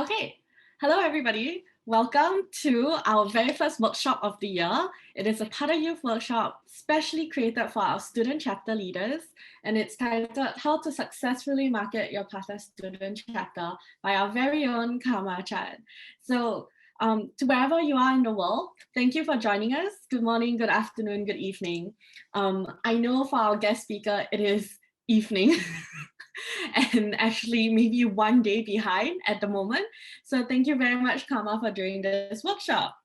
Okay, hello everybody. Welcome to our very first workshop of the year. It is a Pada Youth workshop specially created for our student chapter leaders, and it's titled How to Successfully Market Your Pada Student Chapter by our very own Karma Chan. So to wherever you are in the world, thank you for joining us. Good morning, good afternoon, good evening. I know for our guest speaker, it is evening. And actually maybe one day behind at the moment. So thank you very much, Kama, for doing this workshop.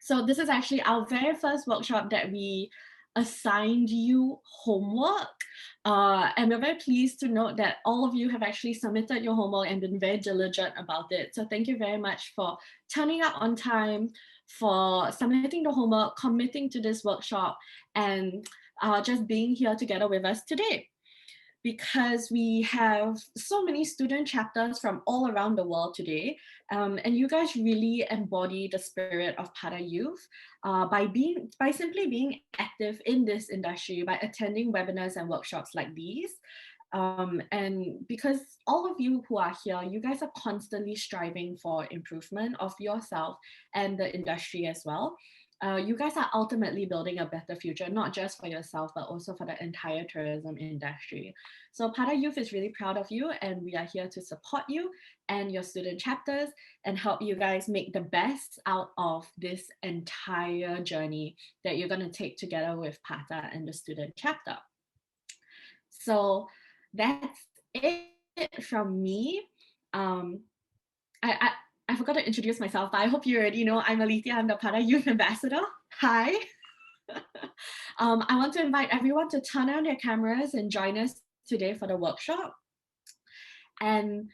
So this is actually our very first workshop that we assigned you homework. And we're very pleased to note that all of you have actually submitted your homework and been very diligent about it. So thank you very much for turning up on time, for submitting the homework, committing to this workshop, and just being here together with us today. Because we have so many student chapters from all around the world today. And you guys really embody the spirit of Pada Youth by simply being active in this industry, by attending webinars and workshops like these. And because all of you who are here, you guys are constantly striving for improvement of yourself and the industry as well. You guys are ultimately building a better future, not just for yourself, but also for the entire tourism industry. So Pada Youth is really proud of you, and we are here to support you and your student chapters and help you guys make the best out of this entire journey that you're going to take together with Pada and the student chapter. So that's it from me. I forgot to introduce myself, but I hope you already know I'm Alethea. I'm the Pada Youth Ambassador. Hi. I want to invite everyone to turn on their cameras and join us today for the workshop. And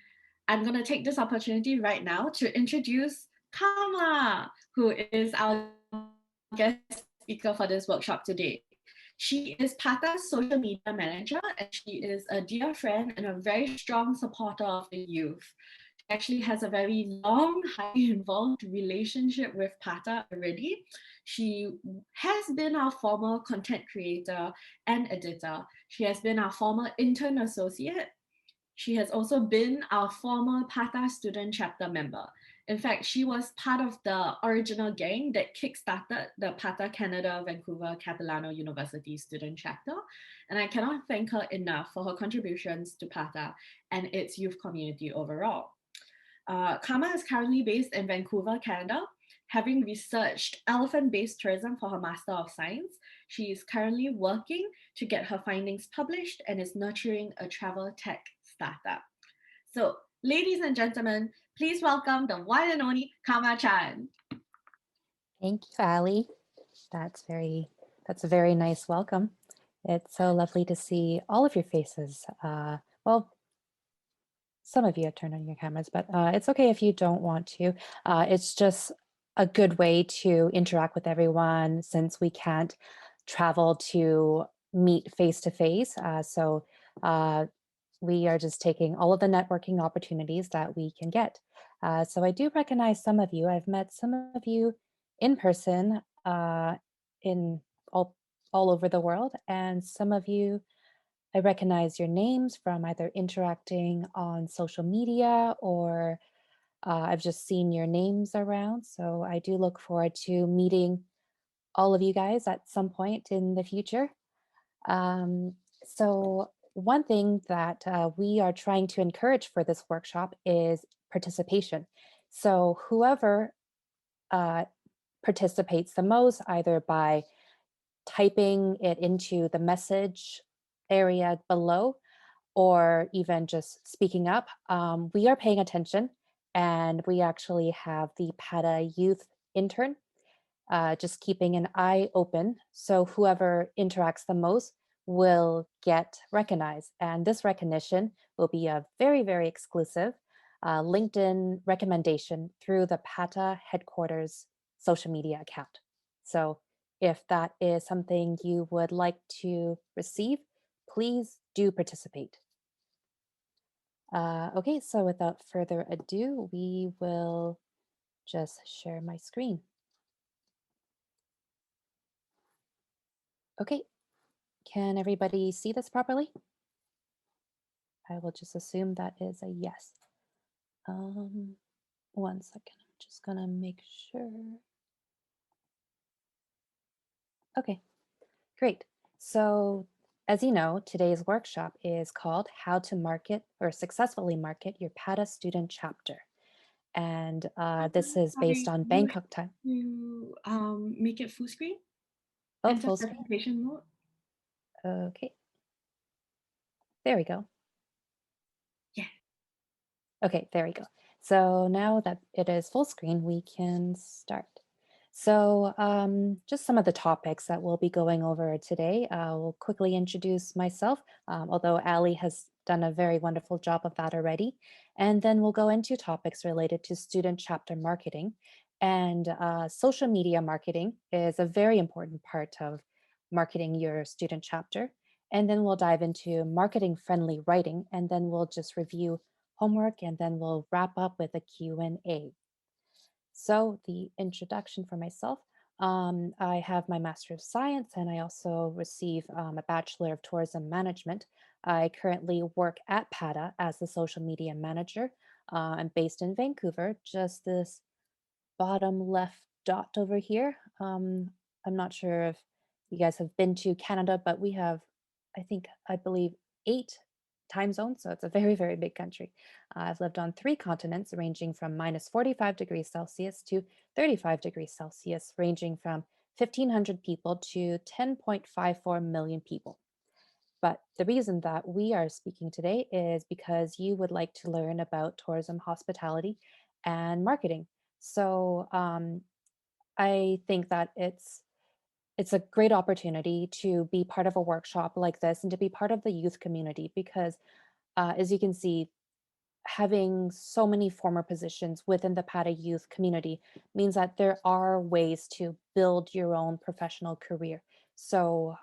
I'm going to take this opportunity right now to introduce Kama, who is our guest speaker for this workshop today. She is Pata's social media manager, and she is a dear friend and a very strong supporter of the youth. She actually has a very long, highly involved relationship with Pata already. She has been our former content creator and editor. She has been our former intern associate. She has also been our former Pata student chapter member. In fact, she was part of the original gang that kickstarted the Pata Canada Vancouver Capilano University student chapter. And I cannot thank her enough for her contributions to Pata and its youth community overall. Kama is currently based in Vancouver, Canada. Having researched elephant-based tourism for her Master of Science, she is currently working to get her findings published and is nurturing a travel tech startup. So, ladies and gentlemen, please welcome the one and only Kama Chan. Thank you, Ali. That's a very nice welcome. It's so lovely to see all of your faces. Well, some of you have turned on your cameras, but it's okay if you don't want to. It's just a good way to interact with everyone since we can't travel to meet face to face. So we are just taking all of the networking opportunities that we can get. So I do recognize some of you. I've met some of you in person in all over the world, and some of you I recognize your names from either interacting on social media or I've just seen your names around. So I do look forward to meeting all of you guys at some point in the future. So one thing that we are trying to encourage for this workshop is participation. So whoever participates the most, either by typing it into the message area below or even just speaking up, we are paying attention, and we actually have the Pada Youth intern just keeping an eye open. So whoever interacts the most will get recognized. And this recognition will be a very, very exclusive LinkedIn recommendation through the PATA headquarters social media account. So if that is something you would like to receive, please do participate. Okay, so without further ado, we will just share my screen. Okay, can everybody see this properly? I will just assume that is a yes. one second. I'm just gonna make sure. Okay, great. So, as you know, today's workshop is called How to Market or Successfully Market Your PATA Student Chapter. And this is based Sorry, on you have Bangkok time. to make it full screen, Oh, enter full screen. presentation mode. Okay, there we go. Yeah. Okay, there we go. So now that it is full screen, we can start. So just some of the topics that we'll be going over today. We'll quickly introduce myself, although Ali has done a very wonderful job of that already. And then we'll go into topics related to student chapter marketing. And social media marketing is a very important part of marketing your student chapter. And then we'll dive into marketing friendly writing, and then we'll just review homework, and then we'll wrap up with a Q&A. So the introduction for myself, I have my Master of Science and I also receive a Bachelor of Tourism Management. I currently work at PATA as the social media manager. I'm based in Vancouver, just this bottom left dot over here. I'm not sure if you guys have been to Canada, but we have, I believe, 8 time zones. So it's a very, very big country. I've lived on 3 continents, ranging from -45 degrees Celsius to 35 degrees Celsius, ranging from 1,500 people to 10.54 million people. But the reason that we are speaking today is because you would like to learn about tourism, hospitality, and marketing. So I think that it's a great opportunity to be part of a workshop like this and to be part of the youth community because, as you can see, having so many former positions within the PATA youth community means that there are ways to build your own professional career. So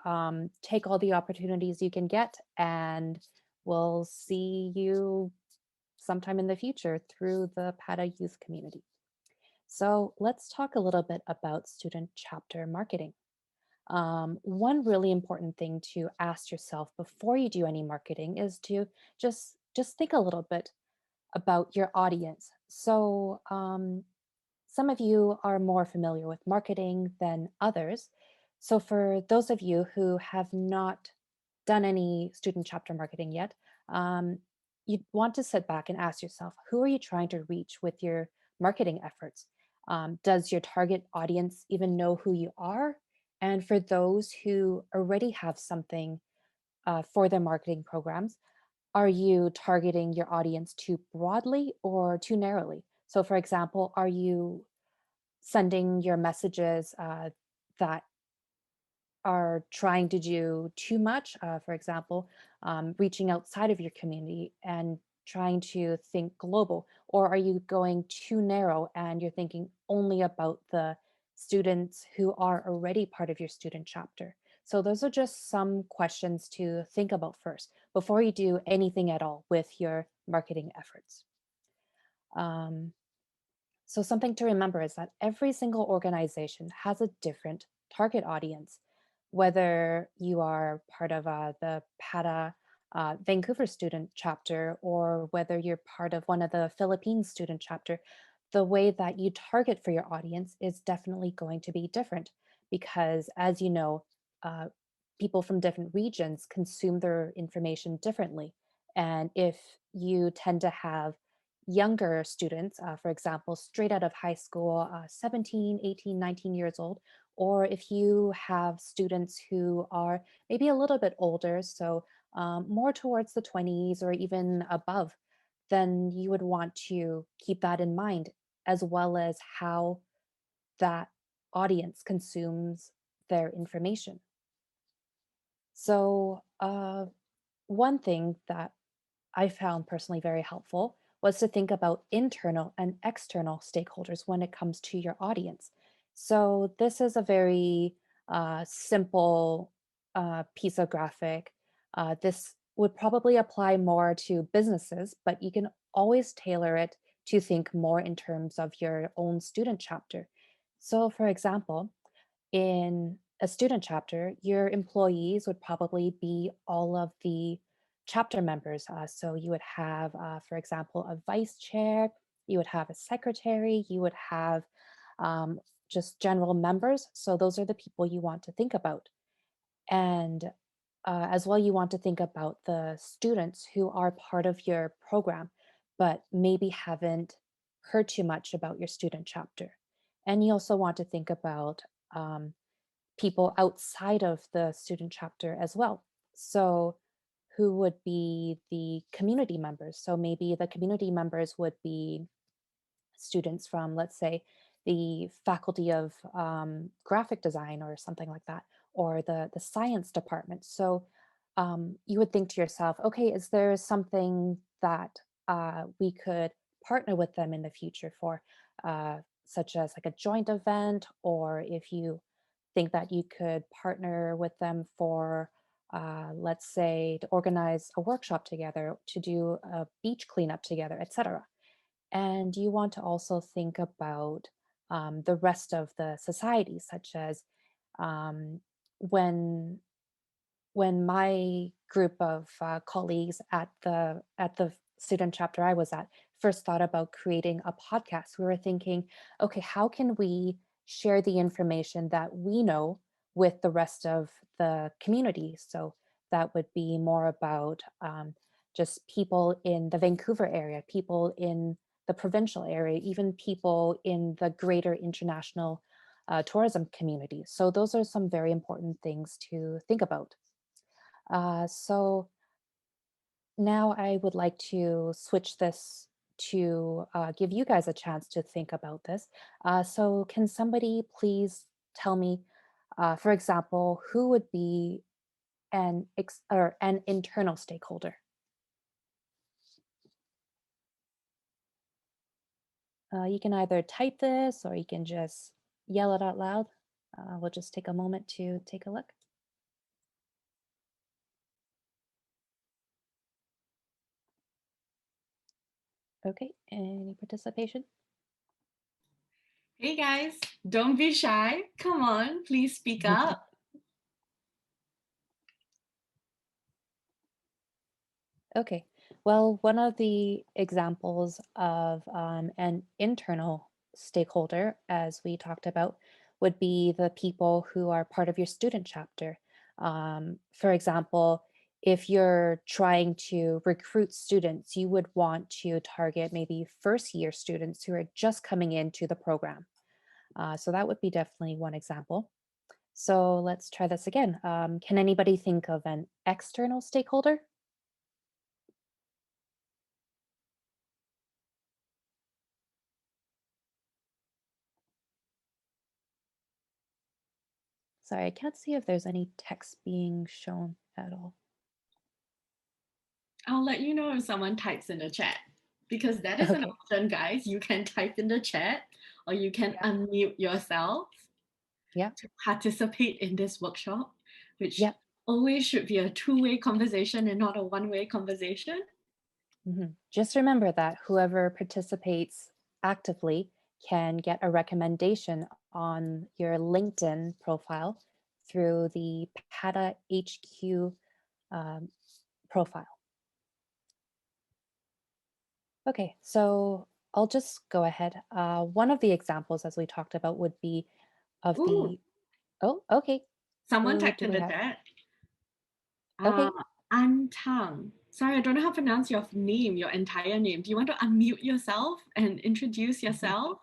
take all the opportunities you can get, and we'll see you sometime in the future through the PATA youth community. So let's talk a little bit about student chapter marketing. One really important thing to ask yourself before you do any marketing is to just think a little bit about your audience. So, some of you are more familiar with marketing than others. So, for those of you who have not done any student chapter marketing yet, you want to sit back and ask yourself, who are you trying to reach with your marketing efforts? Does your target audience even know who you are? And for those who already have something for their marketing programs, are you targeting your audience too broadly or too narrowly? So, for example, are you sending your messages that are trying to do too much? For example, reaching outside of your community and trying to think global? Or are you going too narrow and you're thinking only about the students who are already part of your student chapter? So, those are just some questions to think about first before you do anything at all with your marketing efforts. Um, so, something to remember is that every single organization has a different target audience. Whether you are part of the PATA Vancouver student chapter or whether you're part of one of the Philippines student chapter, the way that you target for your audience is definitely going to be different because, as you know, uh, people from different regions consume their information differently. And if you tend to have younger students, for example, straight out of high school, 17, 18, 19 years old, or if you have students who are maybe a little bit older, so more towards the 20s or even above, then you would want to keep that in mind, as well as how that audience consumes their information. So, one thing that I found personally very helpful was to think about internal and external stakeholders when it comes to your audience. So, this is a very simple piece of graphic. This would probably apply more to businesses, but you can always tailor it to think more in terms of your own student chapter. So, for example, in a student chapter, your employees would probably be all of the chapter members. So you would have, for example, a vice chair, you would have a secretary, you would have um, just general members. So those are the people you want to think about. And as well, you want to think about the students who are part of your program, but maybe haven't heard too much about your student chapter. And you also want to think about um, people outside of the student chapter as well. So, who would be the community members? So, maybe the community members would be students from, let's say, the faculty of graphic design or something like that, or the science department. So you would think to yourself, okay, is there something that we could partner with them in the future for, such as like a joint event, or if you think that you could partner with them for let's say to organize a workshop together, to do a beach cleanup together, etc. And you want to also think about the rest of the society, such as um, when my group of colleagues at the student chapter I was at first thought about creating a podcast, we were thinking, okay, how can we share the information that we know with the rest of the community? So that would be more about just people in the Vancouver area, people in the provincial area, even people in the greater international tourism community. So those are some very important things to think about. So now I would like to switch this to give you guys a chance to think about this. So can somebody please tell me, for example, who would be or an internal stakeholder? You can either type this or you can just yell it out loud. We'll just take a moment to take a look. Okay, any participation? Hey guys, don't be shy. Come on, please speak up. Okay. Well, one of the examples of an internal stakeholder, as we talked about, would be the people who are part of your student chapter. For example, if you're trying to recruit students, you would want to target maybe first year students who are just coming into the program. So that would be definitely one example. So let's try this again. Can anybody think of an external stakeholder? Sorry, I can't see if there's any text being shown at all. I'll let you know if someone types in the chat because that is an Okay. option, guys. You can type in the chat or you can Yeah. unmute yourself Yeah. to participate in this workshop, which Yeah. always should be a two-way conversation and not a one-way conversation. Just remember that whoever participates actively can get a recommendation on your LinkedIn profile through the PATA HQ um, profile. Okay, so I'll just go ahead. One of the examples, as we talked about, would be of Ooh, the, oh, okay. someone Who typed do in we the have? chat. Uh, Okay. Antang. Sorry, I don't know how to pronounce your name, your entire name. Do you want to unmute yourself and introduce yourself?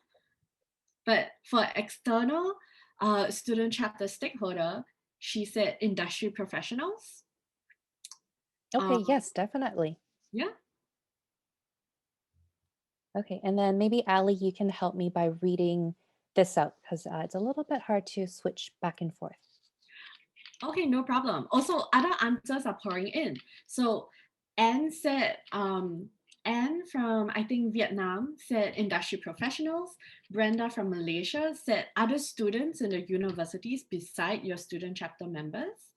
But for external student chapter stakeholder, she said industry professionals. Okay, Um, yes, definitely. yeah. Okay, and then maybe Ali, you can help me by reading this out because it's a little bit hard to switch back and forth. Okay, no problem. Also, other answers are pouring in. So Anne said, Anne from, I think, Vietnam said industry professionals. Brenda from Malaysia said other students in the universities beside your student chapter members.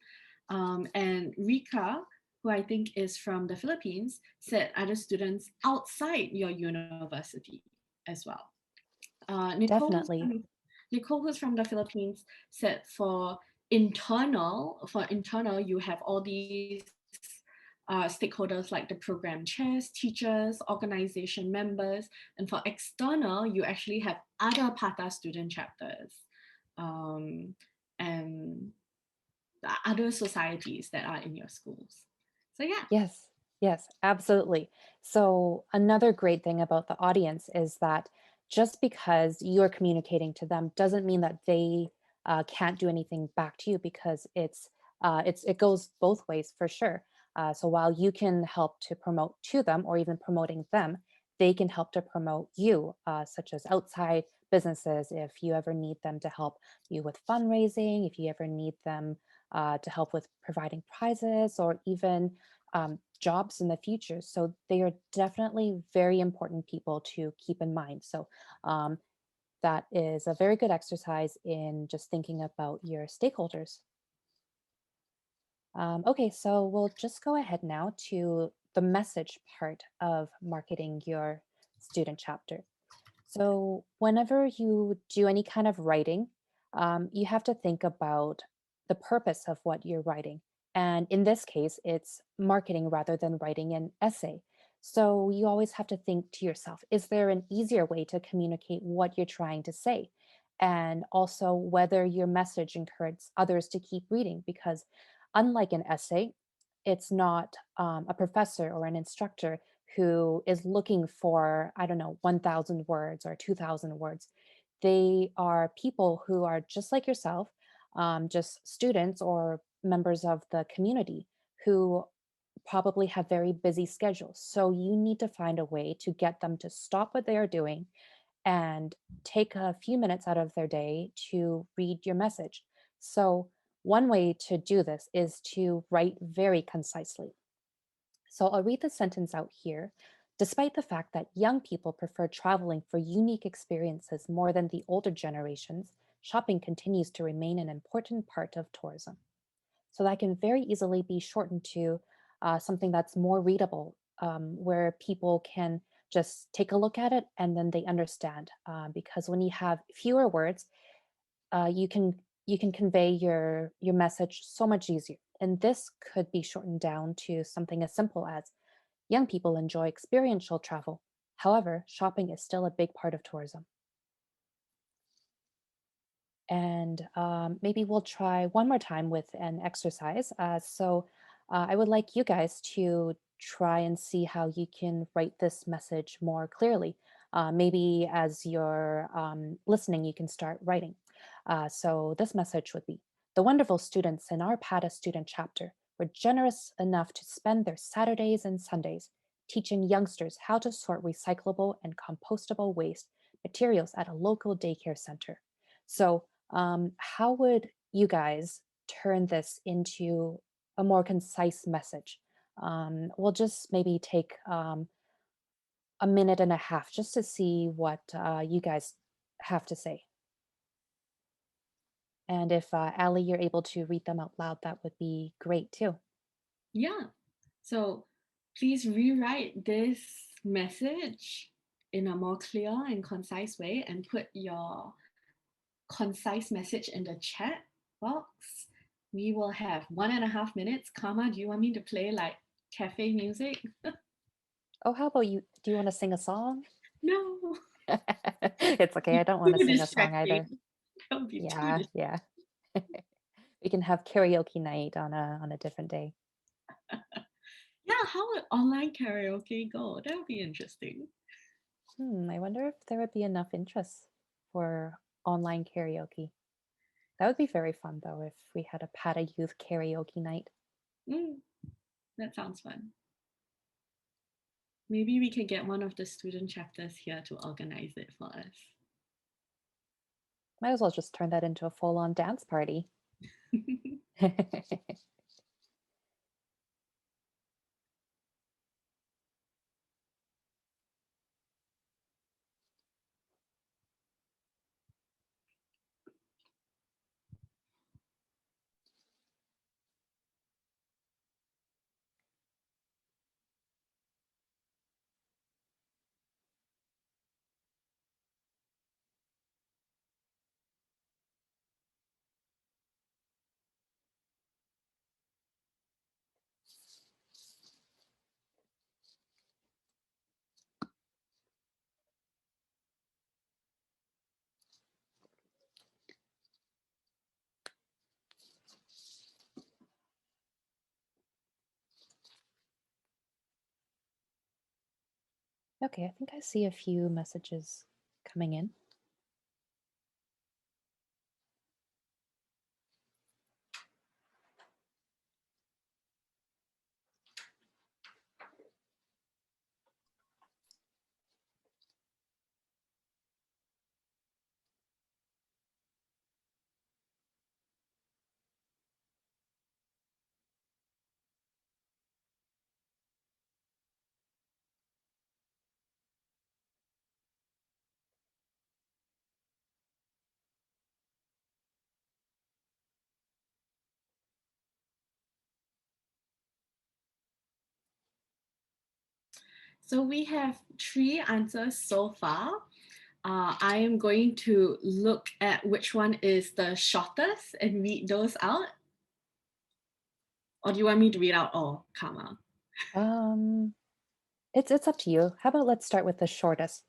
And Rika, who I think is from the Philippines, said other students outside your university as well. Definitely. Nicole, who's from the Philippines, said for internal, you have all these stakeholders like the program chairs, teachers, organization members, and for external, you actually have other PATA student chapters um, and the other societies that are in your schools. So yeah. Yes, yes, absolutely. So, another great thing about the audience is that just because you're communicating to them doesn't mean that they can't do anything back to you because it goes both ways for sure. So while you can help to promote to them or even promoting them, they can help to promote you, such as outside businesses. If you ever need them to help you with fundraising, if you ever need them to help with providing prizes, or even jobs in the future. So they are definitely very important people to keep in mind. So um, that is a very good exercise in just thinking about your stakeholders. Okay, so we'll just go ahead now to the message part of marketing your student chapter. So, whenever you do any kind of writing, you have to think about the purpose of what you're writing. And in this case, it's marketing rather than writing an essay. So, you always have to think to yourself, is there an easier way to communicate what you're trying to say? And also whether your message encourages others to keep reading, because unlike an essay, it's not a professor or an instructor who is looking for, I don't know, 1,000 words or 2,000 words. They are people who are just like yourself, just students or members of the community who probably have very busy schedules. So you need to find a way to get them to stop what they are doing and take a few minutes out of their day to read your message. So, one way to do this is to write very concisely. So I'll read the sentence out here. Despite the fact that young people prefer traveling for unique experiences more than the older generations, shopping continues to remain an important part of tourism. So that can very easily be shortened to something that's more readable, where people can just take a look at it and then they understand. Because when you have fewer words, you can convey your message so much easier. And this could be shortened down to something as simple as young people enjoy experiential travel. However, shopping is still a big part of tourism. And maybe we'll try one more time with an exercise. I would like you guys to try and see how you can write this message more clearly. Maybe as you're listening, you can start writing. So this message would be: the wonderful students in our PATA student chapter were generous enough to spend their Saturdays and Sundays teaching youngsters how to sort recyclable and compostable waste materials at a local daycare center. So how would you guys turn this into a more concise message? We'll just maybe take a minute and a half just to see what you guys have to say. And if Ali, you're able to read them out loud, that would be great too. Yeah. So please rewrite this message in a more clear and concise way and put your concise message in the chat box. We will have 1.5 minutes. Karma, do you want me to play like cafe music? Oh, how about you? Do you want to sing a song? No, It's okay. I don't want to too sing a song either. distracting. That would be too Yeah, yeah. We can have karaoke night on a different day. Yeah, how would online karaoke go? That would be interesting. I wonder if there would be enough interest for online karaoke. That would be very fun, though, if we had a PATA Youth karaoke night. Mm, that sounds fun. Maybe we could get one of the student chapters here to organize it for us. Might as well just turn that into a full-on dance party. Okay, I think I see a few messages coming in. So we have 3 answers so far. I am going to look at which one is the shortest and read those out. Or do you want me to read out all, Karma? Um, it's up to you. How about let's start with the shortest?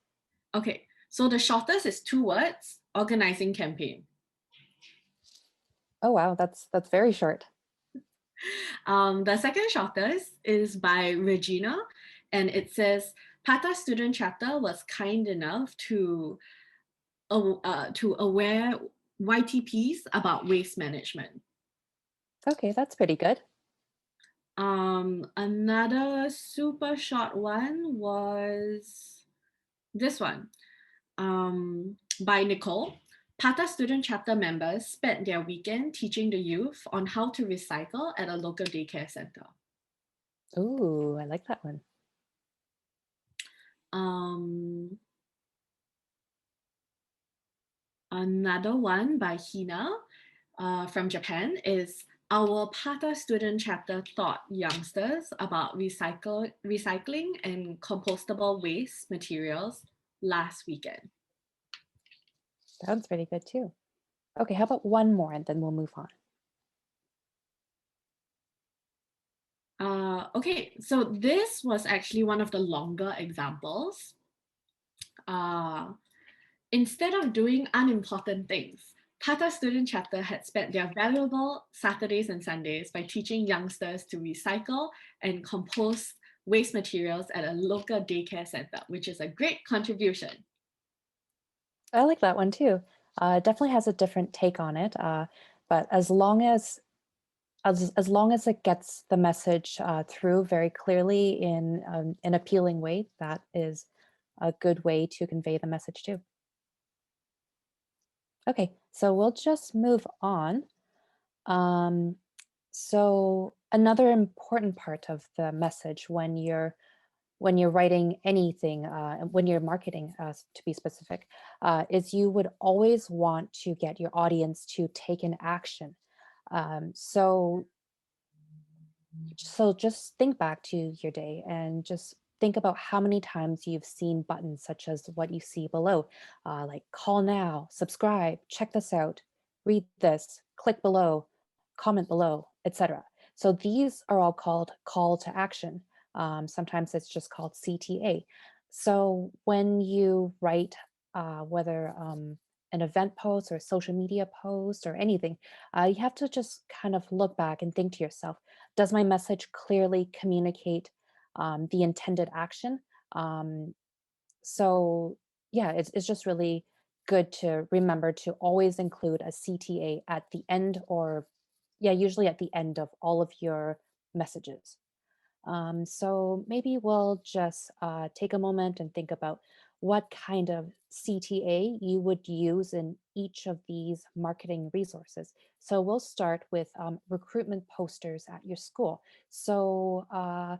Okay, so the shortest is 2 words, organizing campaign. Oh wow, that's very short. The second shortest is by Regina, and it says, Pata Student Chapter was kind enough to aware YTPs about waste management. Okay, that's pretty good. Another super short one was this one, by Nicole. Pata Student Chapter members spent their weekend teaching the youth on how to recycle at a local daycare center. Ooh, I like that one. Um, Another one by Hina from Japan is our Pata Student Chapter taught youngsters about recycling and compostable waste materials last weekend. Sounds pretty good too. Okay, how about one more and then we'll move on. Okay, so this was actually one of the longer examples. Uh, Instead of doing unimportant things, Tata Student Chapter had spent their valuable Saturdays and Sundays by teaching youngsters to recycle and compost waste materials at a local daycare center, which is a great contribution. I like that one too. It definitely has a different take on it, but as long as it gets the message through very clearly in an appealing way, that is a good way to convey the message too. Okay, so we'll just move on. Um, so another important part of the message when you're writing anything, when you're marketing, to be specific, is you would always want to get your audience to take an action. So just think back to your day and just think about how many times you've seen buttons such as what you see below, like call now, subscribe, check this out, read this, click below, comment below, etc. So these are all called call to action. Sometimes it's just called CTA. So when you write, whether an event post or a social media post or anything, you have to just kind of look back and think to yourself, does my message clearly communicate the intended action? Um, so yeah, it's just really good to remember to always include a CTA at the end, or yeah, usually at the end of all of your messages. So maybe we'll just take a moment and think about what kind of CTA you would use in each of these marketing resources. So we'll start with recruitment posters at your school. So, I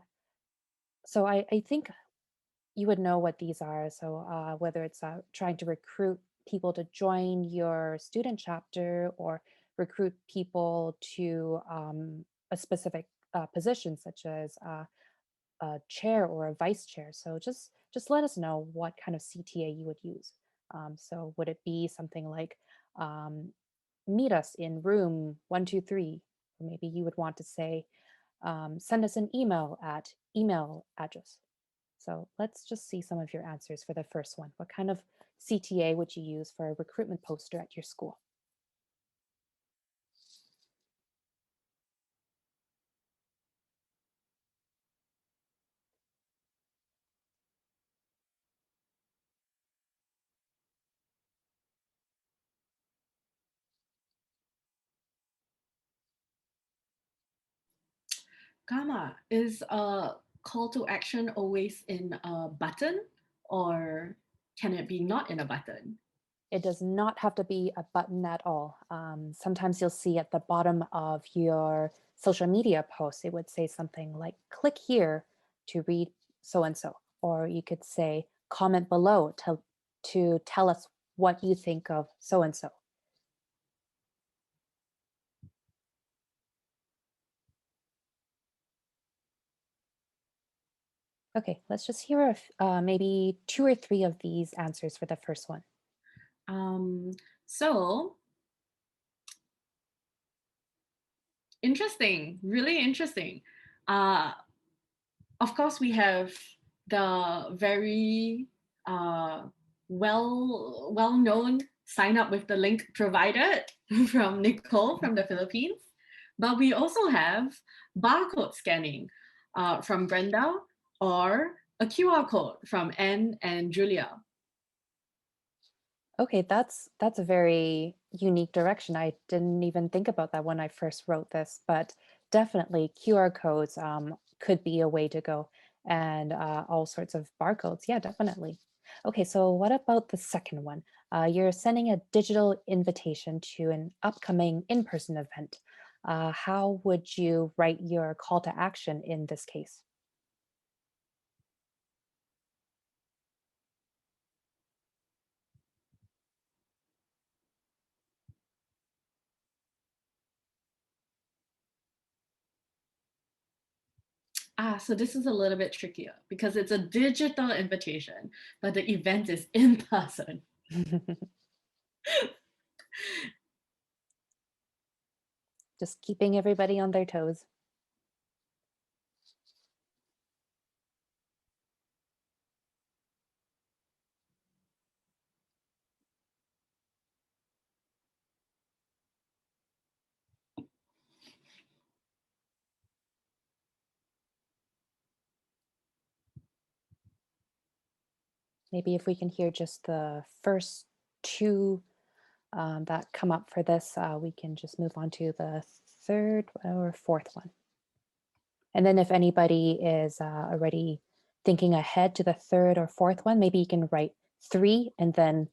think you would know what these are. So whether it's trying to recruit people to join your student chapter or recruit people to a specific position, such as a chair or a vice chair. So just let us know what kind of CTA you would use. So would it be something like um, meet us in room 123? Or maybe you would want to say send us an email at email address. So let's just see some of your answers for the first one. What kind of CTA would you use for a recruitment poster at your school? Gamma, is a call to action always in a button or can it be not in a button? It does not have to be a button at all. Sometimes you'll see at the bottom of your social media post, it would say something like, click here to read so and so. Or you could say, comment below to tell us what you think of so and so. Okay, let's just hear maybe 2 or 3 of these answers for the first one. Um, so interesting, really interesting. Uh, of course, we have the very uh, well known sign up with the link provided from Nicole from the Philippines, but we also have barcode scanning from Brenda or a QR code from Anne and Julia. Okay, that's a very unique direction. I didn't even think about that when I first wrote this, but definitely QR codes could be a way to go, and all sorts of barcodes. Yeah, definitely. Okay, so what about the second one? You're sending a digital invitation to an upcoming in-person event. How would you write your call to action in this case? So this is a little bit trickier because it's a digital invitation, but the event is in person. Just keeping everybody on their toes. Maybe if we can hear just the first two that come up for this, we can just move on to the third or fourth one. And then if anybody is already thinking ahead to the third or fourth one, maybe you can write 3 and then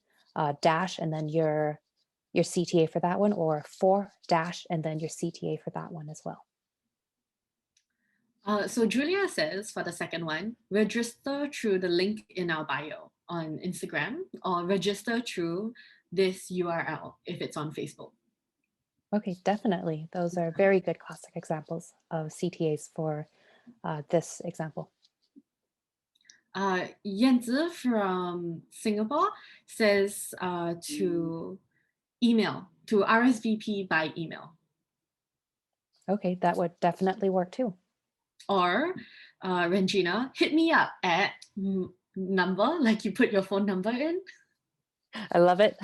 dash and then your CTA for that one, or 4 dash and then your CTA for that one as well. So Julia says for the second one, register through the link in our bio on Instagram or register through this URL if it's on Facebook. Okay, definitely. Those are very good classic examples of CTAs for this example. Yanzi from Singapore says to email, to RSVP by email. Okay, that would definitely work too. Or Regina, hit me up at number, like you put your phone number in. I love it.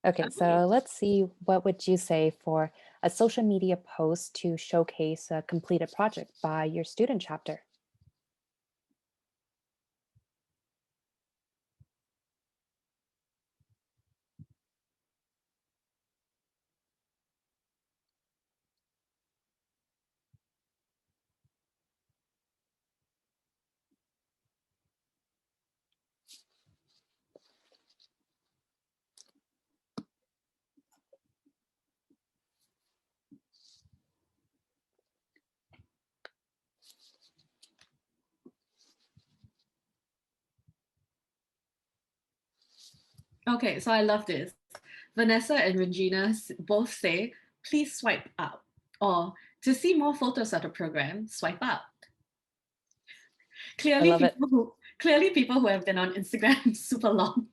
Okay, Okay. so let's see, what would you say for a social media post to showcase a completed project by your student chapter? Okay, so I love this. Vanessa and Regina both say, please swipe up. Or to see more photos of the program, swipe up. I love it. Clearly people who have been on Instagram super long.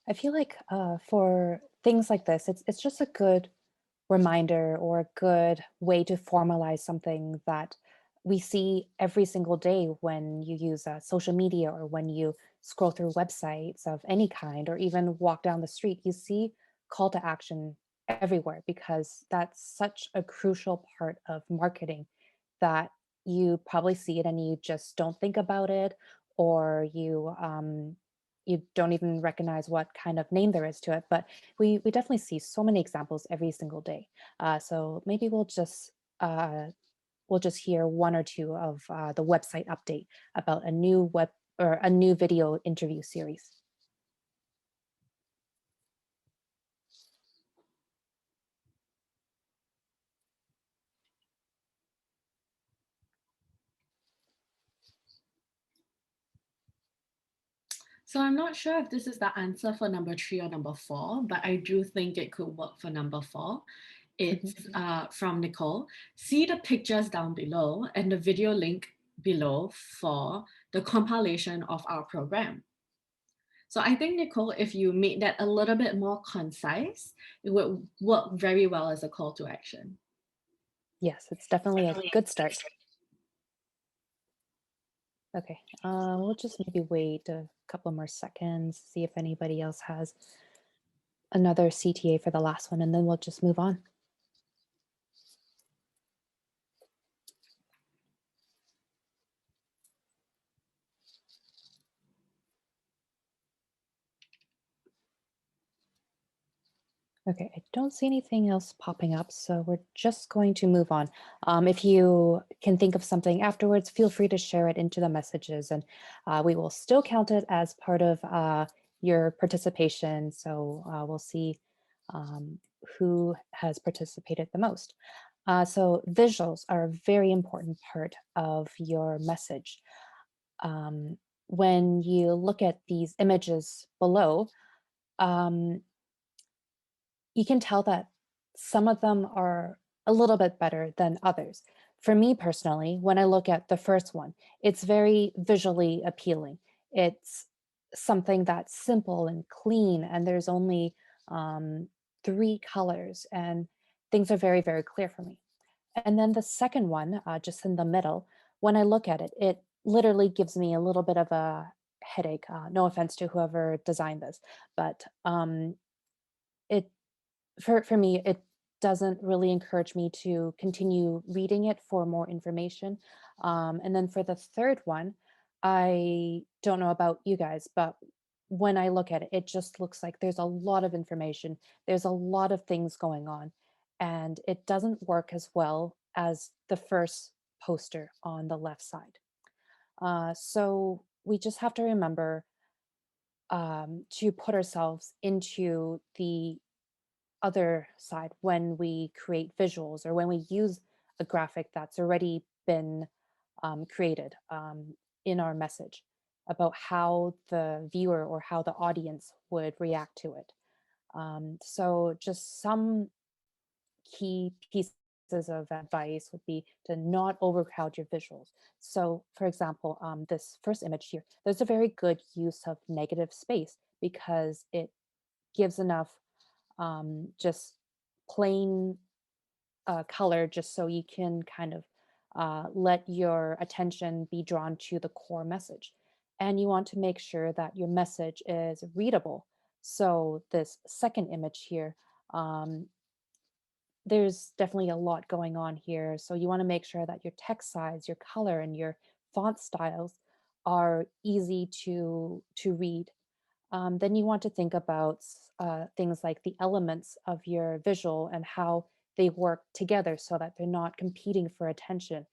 I feel like for things like this, it's just a good reminder or a good way to formalize something that we see every single day when you use social media or when you scroll through websites of any kind or even walk down the street. You see call to action everywhere because that's such a crucial part of marketing. that you probably see it and you just don't think about it, or you don't even recognize what kind of name there is to it. But we definitely see so many examples every single day. So maybe we'll just hear one or two of the website update about a new web or a new video interview series. So I'm not sure if this is the answer for number 3 or number 4, but I do think it could work for number 4. Mhm. It's from Nicole. See the pictures down below and the video link below for the compilation of our program. So I think, Nicole, if you made that a little bit more concise, it would work very well as a call to action. Yes, it's definitely a good start. Okay, we'll just maybe wait a couple more seconds, see if anybody else has another CTA for the last one, and then we'll just move on. Okay, I don't see anything else popping up, so we're just going to move on. If you can think of something afterwards, feel free to share it into the messages, and we will still count it as part of your participation. So we'll see who has participated the most. So visuals are a very important part of your message. When you look at these images below, um, you can tell that some of them are a little bit better than others. For me personally, when I look at the first one, it's very visually appealing. It's something that's simple and clean, and there's only um, 3 colors, and things are very, very clear for me. And then the second one, just in the middle, when I look at it, it literally gives me a little bit of a headache. No offense to whoever designed this, but it for me, it doesn't really encourage me to continue reading it for more information. And then for the third one, I don't know about you guys, but when I look at it, it just looks like there's a lot of information. There's a lot of things going on, and it doesn't work as well as the first poster on the left side. So we just have to remember to put ourselves into the other side when we create visuals or when we use a graphic that's already been created in our message about how the viewer or how the audience would react to it. So just some key pieces of advice would be to not overcrowd your visuals. So for example, this first image here, there's a very good use of negative space because it gives enough just plain color just so you can kind of let your attention be drawn to the core message. And you want to make sure that your message is readable. So this second image here, um, there's definitely a lot going on here. So you want to make sure that your text size, your color, and your font styles are easy to read. Then you want to think about things like the elements of your visual and how they work together so that they're not competing for attention.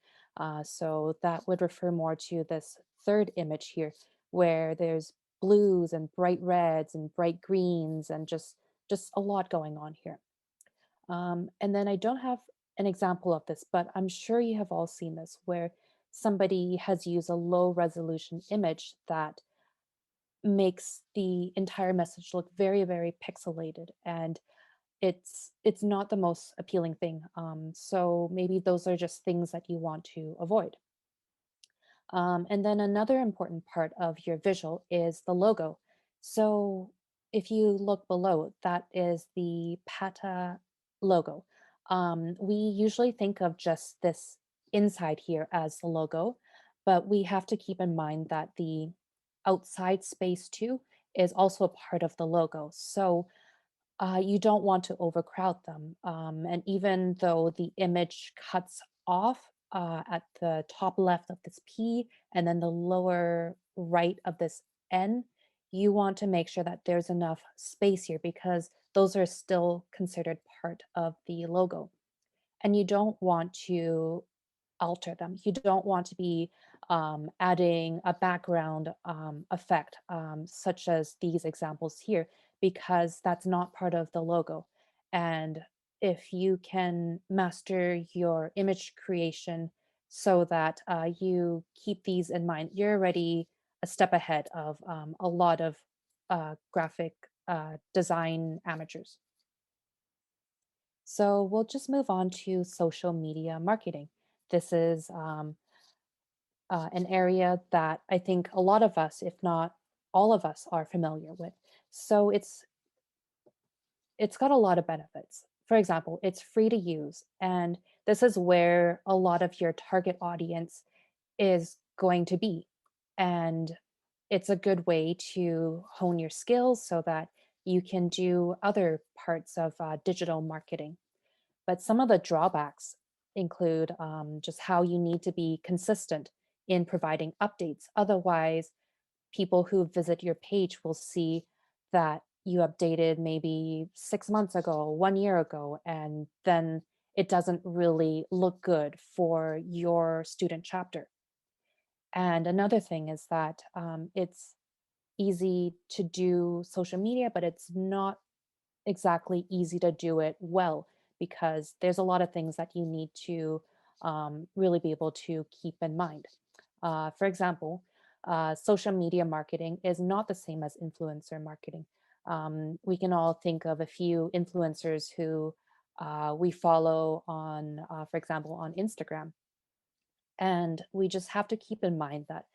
So that would refer more to this third image here, where there's blues and bright reds and bright greens and just a lot going on here. And then I don't have an example of this, but I'm sure you have all seen this, where somebody has used a low resolution image that makes the entire message look very, very pixelated, and it's not the most appealing thing. So maybe those are just things that you want to avoid. And then another important part of your visual is the logo. So if you look below, that is the PATA logo. We usually think of just this inside here as the logo, but we have to keep in mind that the outside space too is also a part of the logo. So you don't want to overcrowd them. And even though the image cuts off at the top left of this P and then the lower right of this N, you want to make sure that there's enough space here because those are still considered part of the logo. And you don't want to alter them. You don't want to be adding a background effect, such as these examples here, because that's not part of the logo. And if you can master your image creation so that you keep these in mind, you're already a step ahead of a lot of graphic design amateurs. So we'll just move on to social media marketing. This is an area that I think a lot of us, if not all of us, are familiar with. So it's got a lot of benefits. For example, it's free to use, and this is where a lot of your target audience is going to be. And it's a good way to hone your skills so that you can do other parts of digital marketing. But some of the drawbacks include just how you need to be consistent in providing updates. Otherwise, people who visit your page will see that you updated maybe 6 months ago, 1 year ago, and then it doesn't really look good for your student chapter. And another thing is that it's easy to do social media, but it's not exactly easy to do it well because there's a lot of things that you need to really be able to keep in mind. For example, social media marketing is not the same as influencer marketing. We can all think of a few influencers who we follow on, for example, on Instagram. And we just have to keep in mind that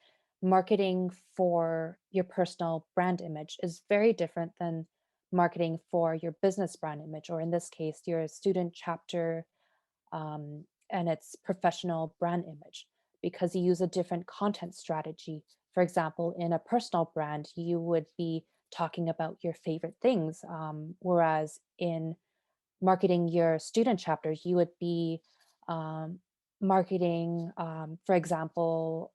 marketing for your personal brand image is very different than marketing for your business brand image, or in this case, your student chapter and its professional brand image, because you use a different content strategy. For example, in a personal brand, you would be talking about your favorite things, whereas in marketing your student chapters, you would be um, marketing, for example,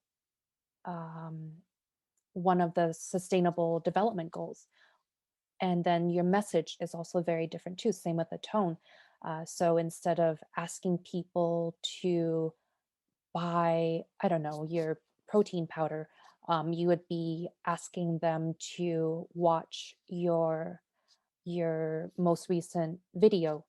um, one of the sustainable development goals. And then your message is also very different too, same with the tone. So instead of asking people to buy, I don't know, your protein powder, you would be asking them to watch your most recent video.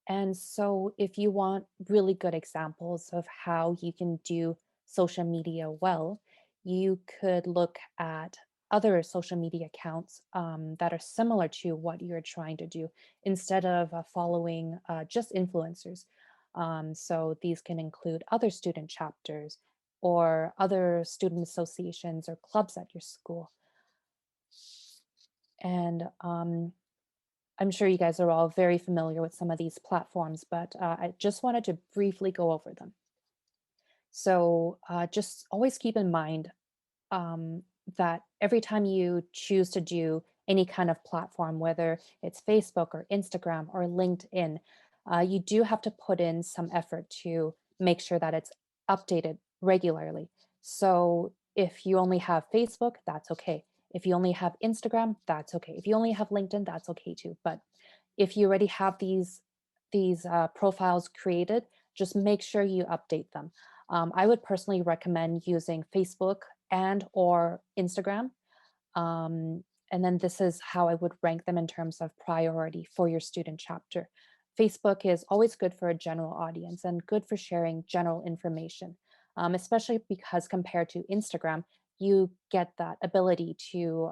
And so, if you want really good examples of how you can do social media well, you could look at other social media accounts that are similar to what you're trying to do instead of following just influencers. So, these can include other student chapters or other student associations or clubs at your school. And I'm sure you guys are all very familiar with some of these platforms, but I just wanted to briefly go over them. So just always keep in mind um, that every time you choose to do any kind of platform, whether it's Facebook or Instagram or LinkedIn, you do have to put in some effort to make sure that it's updated regularly. So if you only have Facebook, that's okay. If you only have Instagram, that's okay. If you only have LinkedIn, that's okay too. But if you already have these profiles created, just make sure you update them. I would personally recommend using Facebook and or Instagram. Um, and then this is how I would rank them in terms of priority for your student chapter. Facebook is always good for a general audience and good for sharing general information, especially because compared to Instagram, you get that ability to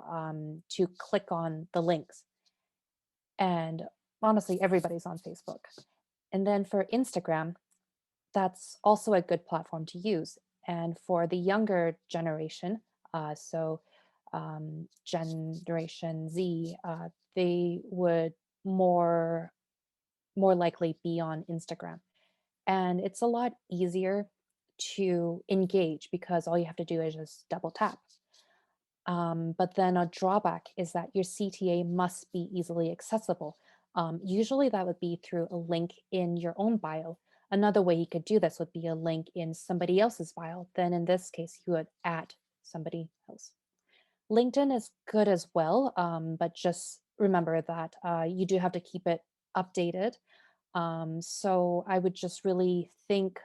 click on the links. And honestly, everybody's on Facebook. And then for Instagram, that's also a good platform to use. And for the younger generation, so Generation Z, they would more more likely be on Instagram. And it's a lot easier to engage because all you have to do is just double tap. But then a drawback is that your CTA must be easily accessible. Usually that would be through a link in your own bio. Another way you could do this would be a link in somebody else's file. Then in this case, you would add somebody else. LinkedIn is good as well, but just remember that you do have to keep it updated. So I would just really think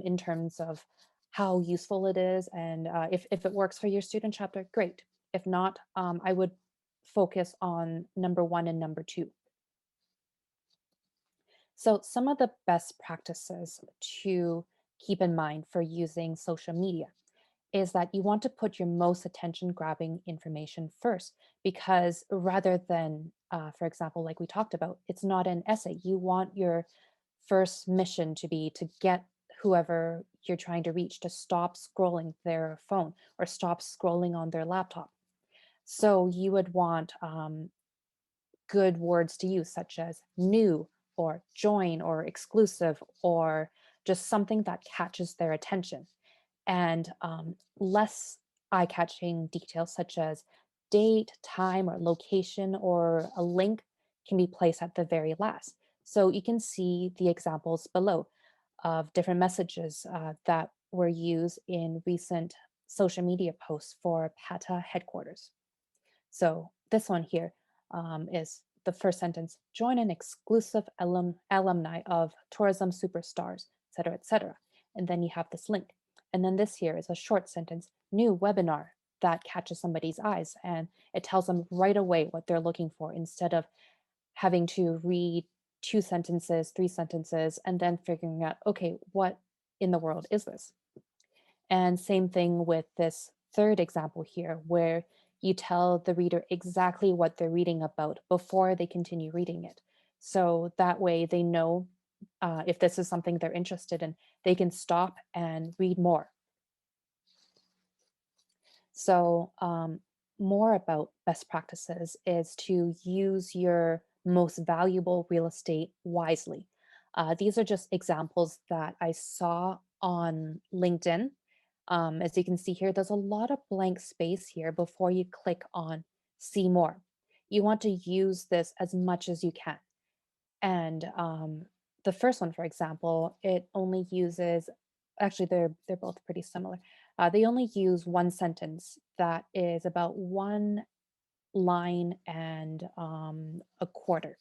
in terms of how useful it is, and if it works for your student chapter, great. If not, I would focus on number one and number two. So, some of the best practices to keep in mind for using social media is that you want to put your most attention grabbing information first, because rather than, for example, like we talked about, it's not an essay. You want your first mission to be to get whoever you're trying to reach to stop scrolling their phone or stop scrolling on their laptop. So, you would want good words to use, such as new or join or exclusive or just something that catches their attention. And less eye catching details, such as date, time, or location, or a link, can be placed at the very last. So you can see the examples below of different messages that were used in recent social media posts for PATA headquarters. So this one here is the first sentence: join an exclusive alumni of tourism superstars, etc., etc. And then you have this link. And then this here is a short sentence: new webinar, that catches somebody's eyes and it tells them right away what they're looking for, instead of having to read two sentences, three sentences, and then figuring out, okay, what in the world is this? And same thing with this third example here, where you tell the reader exactly what they're reading about before they continue reading it. So that way they know if this is something they're interested in, they can stop and read more. So, more about best practices is to use your most valuable real estate wisely. These are just examples that I saw on LinkedIn. As you can see here, there's a lot of blank space here before you click on see more. You want to use this as much as you can. And the first one, for example, it only uses, actually they're both pretty similar. They only use one sentence that is about one line and a quarter.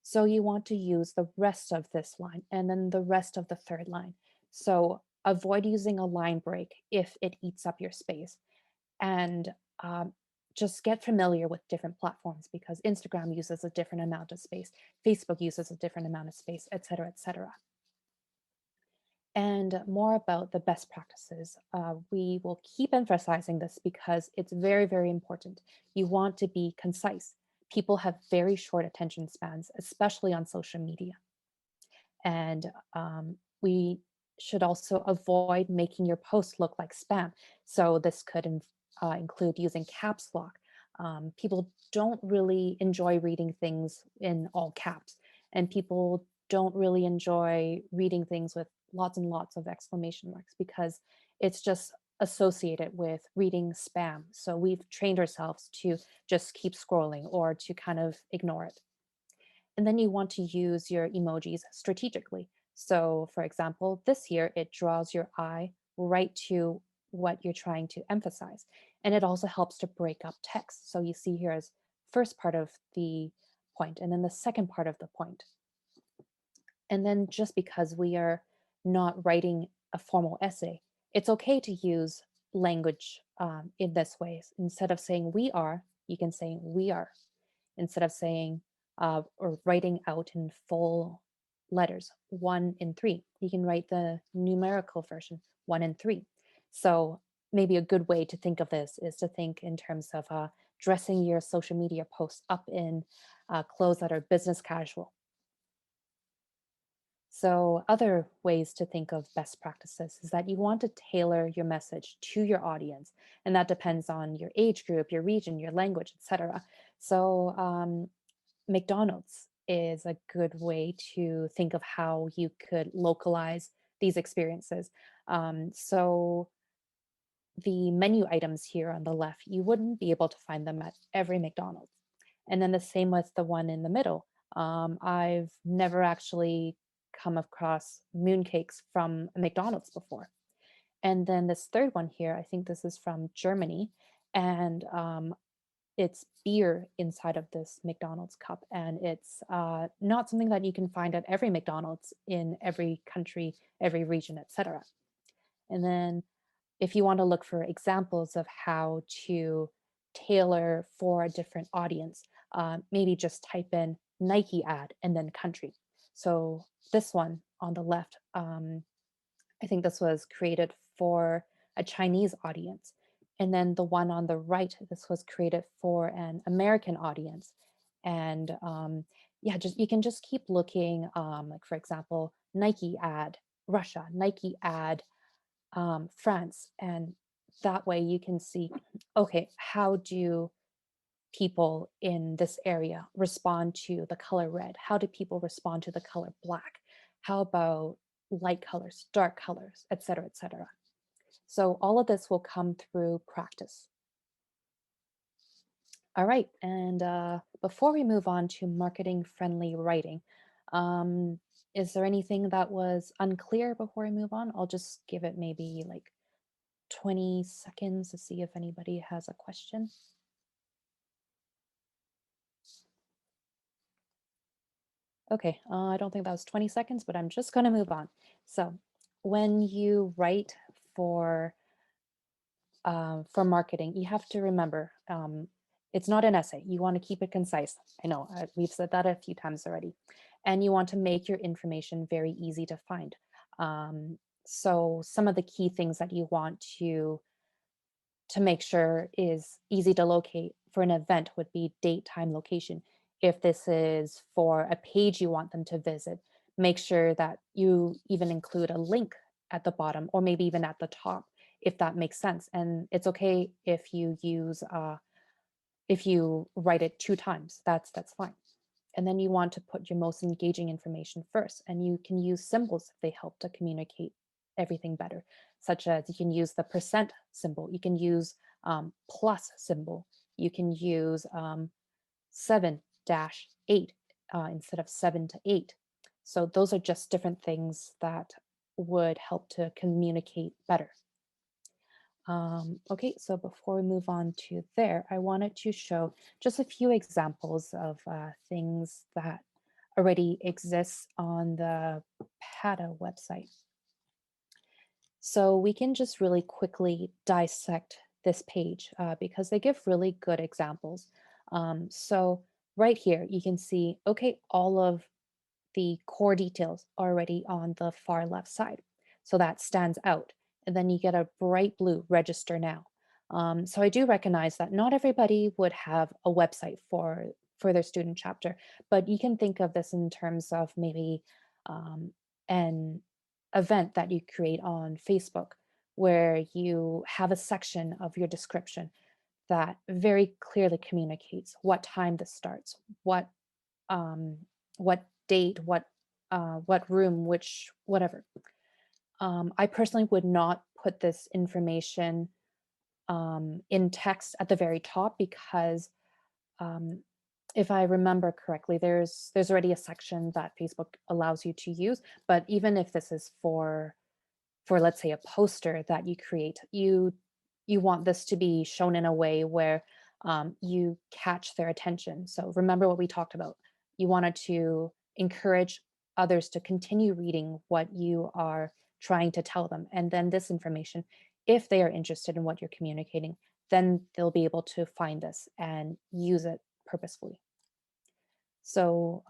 So you want to use the rest of this line and then the rest of the third line. So avoid using a line break if it eats up your space. And just get familiar with different platforms, because Instagram uses a different amount of space, Facebook uses a different amount of space, et cetera, et cetera. And more about the best practices. We will keep emphasizing this because it's very, very important. You want to be concise. People have very short attention spans, especially on social media. And we should also avoid making your post look like spam. So this could include using caps lock. People don't really enjoy reading things in all caps, and people don't really enjoy reading things with lots and lots of exclamation marks, because it's just associated with reading spam. So we've trained ourselves to just keep scrolling or to kind of ignore it. And then you want to use your emojis strategically. So, for example, this here, it draws your eye right to what you're trying to emphasize. And it also helps to break up text. So you see here as first part of the point, and then the second part of the point. And then just because we are not writing a formal essay, it's okay to use language in this way. Instead of saying we are, you can say we are, instead of saying or writing out in full letters, one in three. You can write the numerical version, one in three. So maybe a good way to think of this is to think in terms of dressing your social media posts up in clothes that are business casual. So, other ways to think of best practices is that you want to tailor your message to your audience, and that depends on your age group, your region, your language, etc. So, McDonald's is a good way to think of how you could localize these experiences. So, the menu items here on the left, you wouldn't be able to find them at every McDonald's. And then the same with the one in the middle. I've never actually come across mooncakes from a McDonald's before. And then this third one here, I think this is from Germany, and it's beer inside of this McDonald's cup, and it's not something that you can find at every McDonald's in every country, every region, etc. And then if you want to look for examples of how to tailor for a different audience, maybe just type in Nike ad and then country. So this one on the left, I think this was created for a Chinese audience. And then the one on the right, this was created for an American audience. And yeah, just you can just keep looking, like for example, Nike ad, Russia, Nike ad, France. And that way you can see, okay, how do people in this area respond to the color red? How do people respond to the color black? How about light colors, dark colors, et cetera, et cetera. So all of this will come through practice. All right, and before we move on to marketing friendly writing, um, is there anything that was unclear before we move on? I'll just give it maybe like 20 seconds to see if anybody has a question. Okay, I don't think that was 20 seconds, but I'm just going to move on. So when you write for marketing, you have to remember it's not an essay. You want to keep it concise. I know we've said that a few times already. And you want to make your information very easy to find. So some of the key things that you want to make sure is easy to locate for an event would be date, time, location. If this is for a page you want them to visit, make sure that you even include a link at the bottom or maybe even at the top, if that makes sense. And it's okay if you write it 2 times, that's fine. And then you want to put your most engaging information first, and you can use symbols if they help to communicate everything better, such as you can use the percent symbol, you can use plus symbol, you can use 7-8 instead of 7 to 8. So those are just different things that would help to communicate better. Okay, so before we move on to there, I wanted to show just a few examples of things that already exist on the PATA website. So we can just really quickly dissect this page because they give really good examples. So right here, you can see, okay, all of the core details already on the far left side. So that stands out. And then you get a bright blue register now. So I do recognize that not everybody would have a website for their student chapter, but you can think of this in terms of maybe um, an event that you create on Facebook where you have a section of your description that very clearly communicates what time this starts, um, what date, what room, which whatever. I personally would not put this information in text at the very top because um, if I remember correctly, there's already a section that Facebook allows you to use. But even if this is for let's say a poster that you create, you want this to be shown in a way where you catch their attention. So remember what we talked about. You wanted to encourage others to continue reading what you are trying to tell them. And then this information, if they are interested in what you're communicating, then they'll be able to find this and use it purposefully. So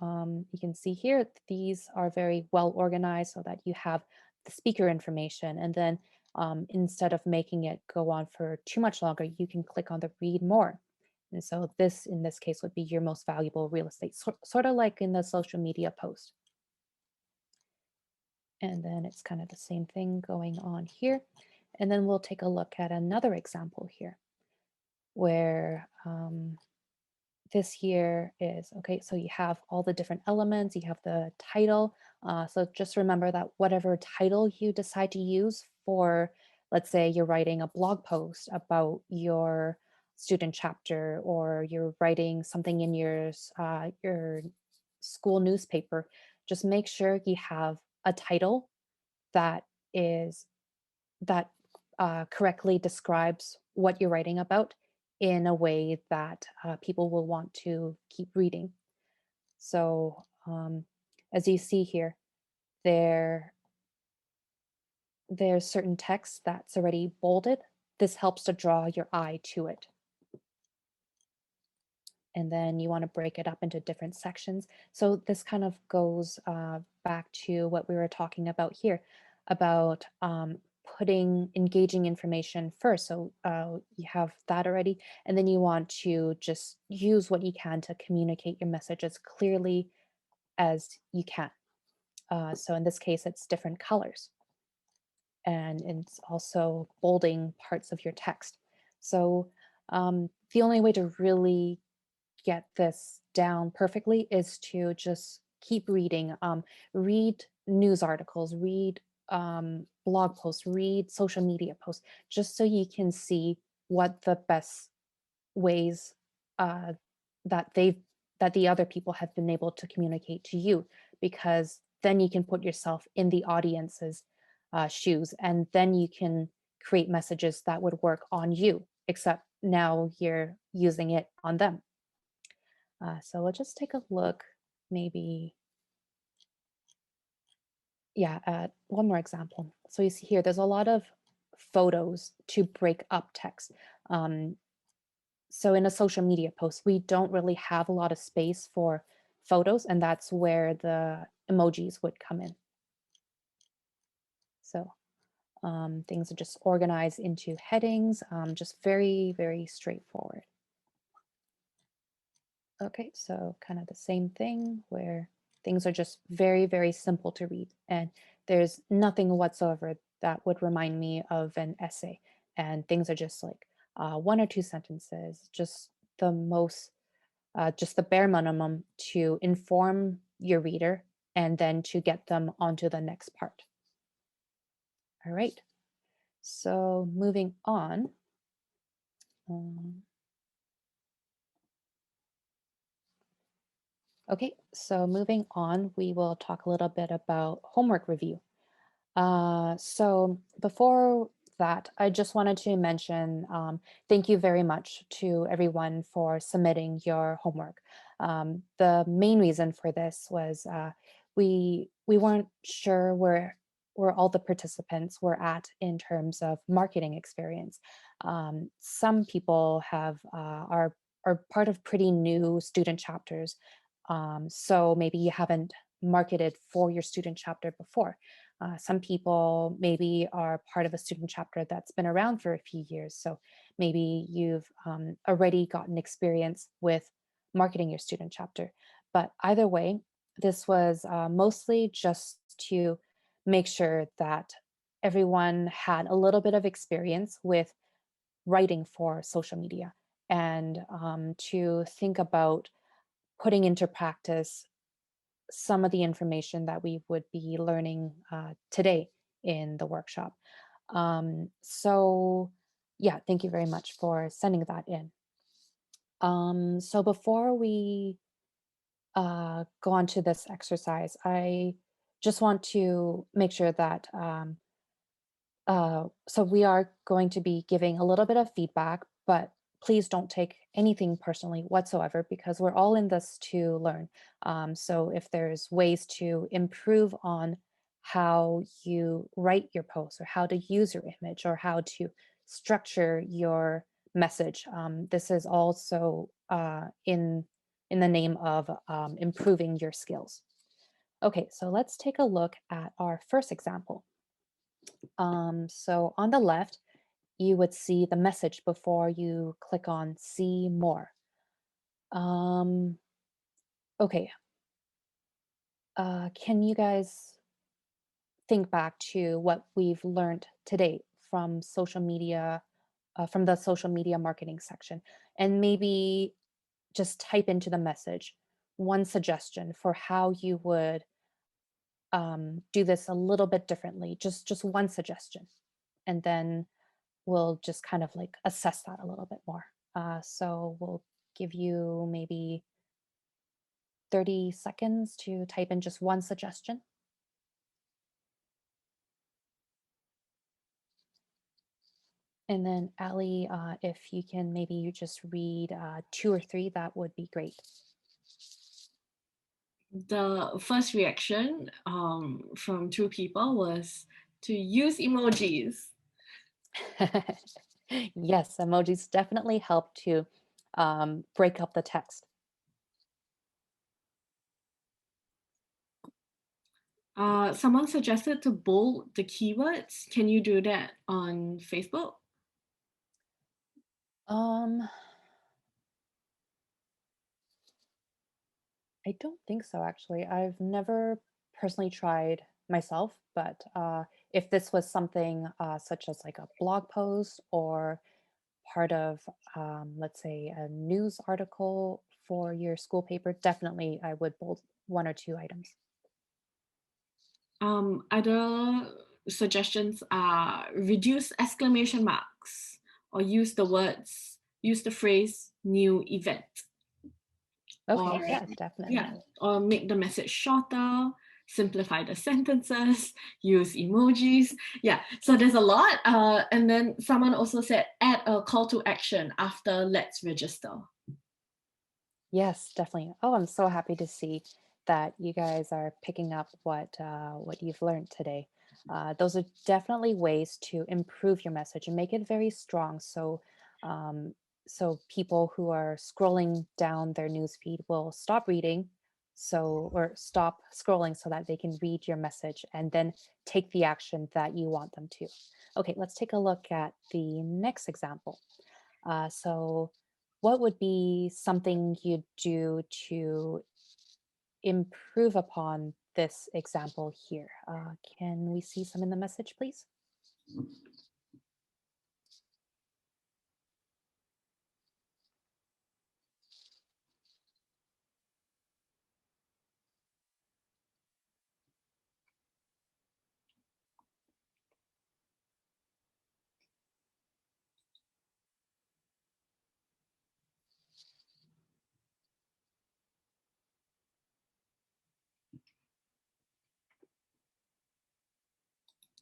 you can see here, these are very well organized so that you have the speaker information. And then instead of making it go on for too much longer, you can click on the read more. And so this, in this case, would be your most valuable real estate, sort of like in the social media post. And then it's kind of the same thing going on here. And then we'll take a look at another example here where this here is, okay, so you have all the different elements, you have the title. So just remember that whatever title you decide to use for, let's say you're writing a blog post about your student chapter, or you're writing something in your school newspaper, just make sure you have a title that is that correctly describes what you're writing about in a way that people will want to keep reading. So, as you see here, there there's certain text that's already bolded. This helps to draw your eye to it. And then you want to break it up into different sections. So this kind of goes back to what we were talking about here about putting engaging information first. So you have that already, and then you want to just use what you can to communicate your message as clearly as you can. So in this case, it's different colors, and it's also bolding parts of your text. So the only way to really get this down perfectly is to just keep reading. Read news articles, read blog posts, read social media posts, just so you can see what the best ways uh, that they've that the other people have been able to communicate to you, because then you can put yourself in the audience's shoes, and then you can create messages that would work on you, except now you're using it on them. So we'll just take a look, maybe, yeah, at one more example. So you see here, there's a lot of photos to break up text. Um, so in a social media post, we don't really have a lot of space for photos, and that's where the emojis would come in. So things are just organized into headings, just very, very straightforward. Okay, so kind of the same thing where things are just very, very simple to read. And there's nothing whatsoever that would remind me of an essay. And things are just like one or two sentences, just the most, just the bare minimum to inform your reader and then to get them onto the next part. All right, so moving on. um, okay, so moving on, we will talk a little bit about homework review. So before that, I just wanted to mention thank you very much to everyone for submitting your homework. The main reason for this was we weren't sure where all the participants were at in terms of marketing experience. Some people have are part of pretty new student chapters, so maybe you haven't marketed for your student chapter before. Some people maybe are part of a student chapter that's been around for a few years. So maybe you've already gotten experience with marketing your student chapter. But either way, this was mostly just to make sure that everyone had a little bit of experience with writing for social media, and to think about putting into practice some of the information that we would be learning today in the workshop. So, yeah, thank you very much for sending that in. So, before we go on to this exercise, I just want to make sure that so we are going to be giving a little bit of feedback, but please don't take anything personally whatsoever, because we're all in this to learn. So if there's ways to improve on how you write your post, or how to use your image, or how to structure your message, this is also in the name of improving your skills. Okay, so let's take a look at our first example. So on the left, you would see the message before you click on see more. Um, okay, can you guys think back to what we've learned today from social media, from the social media marketing section, and maybe just type into the message one suggestion for how you would do this a little bit differently, just one suggestion, and then we'll just kind of like assess that a little bit more. So we'll give you maybe 30 seconds to type in just one suggestion. And then Ali, if you can maybe you just read 2 or 3, that would be great. The first reaction from 2 people was to use emojis. Yes, emojis definitely help to break up the text. Someone suggested to bold the keywords. Can you do that on Facebook? Um, I don't think so, actually. I've never personally tried myself, but if this was something such as like a blog post or part of, let's say, a news article for your school paper, definitely I would bold 1 or 2 items. Other suggestions are reduce exclamation marks or use the phrase new event. Okay, Or yeah, definitely. yeah, or make the message shorter, simplify the sentences, use emojis. Yeah, so there's a lot. And then someone also said add a call to action after let's register. Yes, definitely. Oh, I'm so happy to see that you guys are picking up what you've learned today. Those are definitely ways to improve your message and make it very strong. Um, so people who are scrolling down their news feed will stop reading, or stop scrolling so that they can read your message and then take the action that you want them to. Okay, let's take a look at the next example. So, what would be something you'd do to improve upon this example here? Can we see some in the message, please?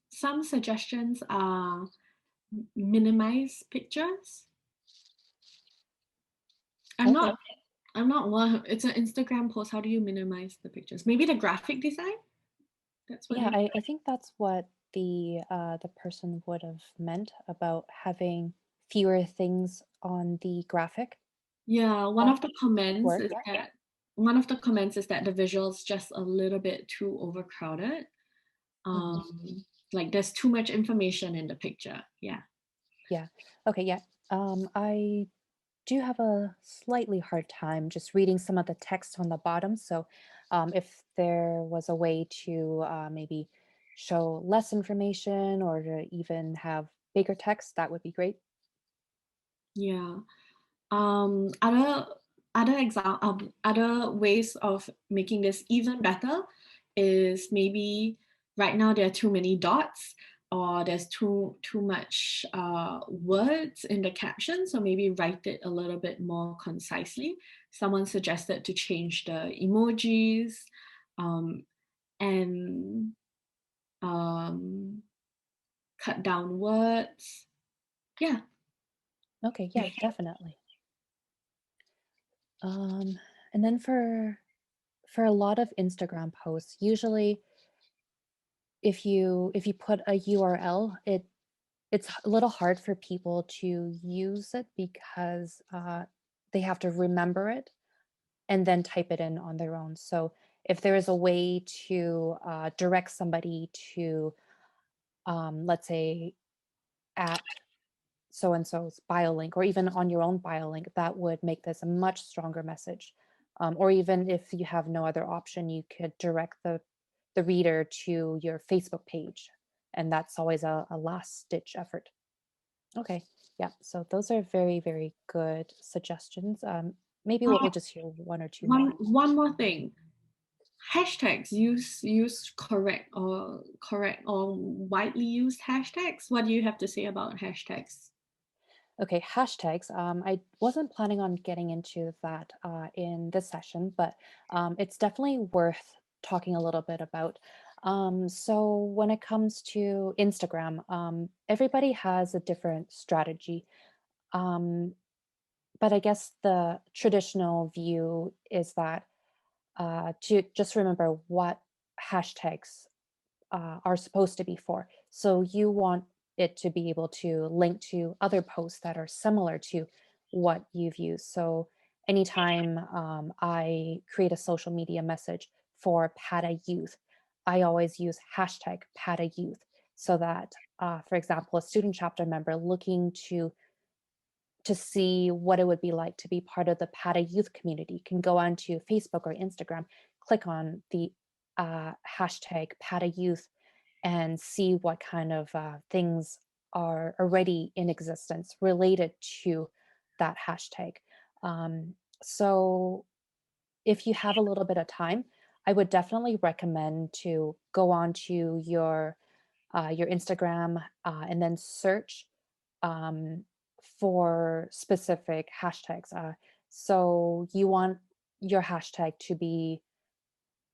Some suggestions are minimize pictures. I'm Okay. not I'm not one. It's an Instagram post. How do you minimize the pictures? Maybe the graphic design? That's what Yeah, they. I think that's what the person would have meant about having fewer things on the graphic. Yeah, That could work. one of the comments is that the visuals just a little bit too overcrowded. Mhm. Like there's too much information in the picture. Yeah. Yeah. Okay. Yeah. I do have a slightly hard time just reading some of the text on the bottom. So, if there was a way to maybe show less information or to even have bigger text, that would be great. Yeah. Other other ways of making this even better is maybe right now there are too many dots or there's too much words in the caption, so maybe write it a little bit more concisely. Someone suggested to change the emojis um, and um, cut down words. Yeah. Okay, yeah, definitely. And then for a lot of Instagram posts, usually if you put a URL, it's a little hard for people to use it because they have to remember it and then type it in on their own. So if there is a way to direct somebody to, let's say, at so and so's bio link, or even on your own bio link, that would make this a much stronger message. Or even if you have no other option, you could direct the reader to your Facebook page, and that's always a last ditch effort. Okay, yeah. So those are very, very good suggestions. Maybe we'll just hear 1 or 2 more. One more thing. Hashtags, use correct or widely used hashtags. What do you have to say about hashtags? Okay, hashtags. I wasn't planning on getting into that in this session, but it's definitely worth talking a little bit about. So, when it comes to Instagram, everybody has a different strategy. Um, but I guess the traditional view is that to just remember what hashtags are supposed to be for. So you want it to be able to link to other posts that are similar to what you've used. So anytime I create a social media message for PATA Youth, I always use hashtag PATA Youth so that, for example, a student chapter member looking to see what it would be like to be part of the PATA youth community can go onto Facebook or Instagram, click on the hashtag PATA youth and see what kind of things are already in existence related to that hashtag. So if you have a little bit of time, I would definitely recommend to go onto your Instagram and then search um, for specific hashtags. So you want your hashtag to be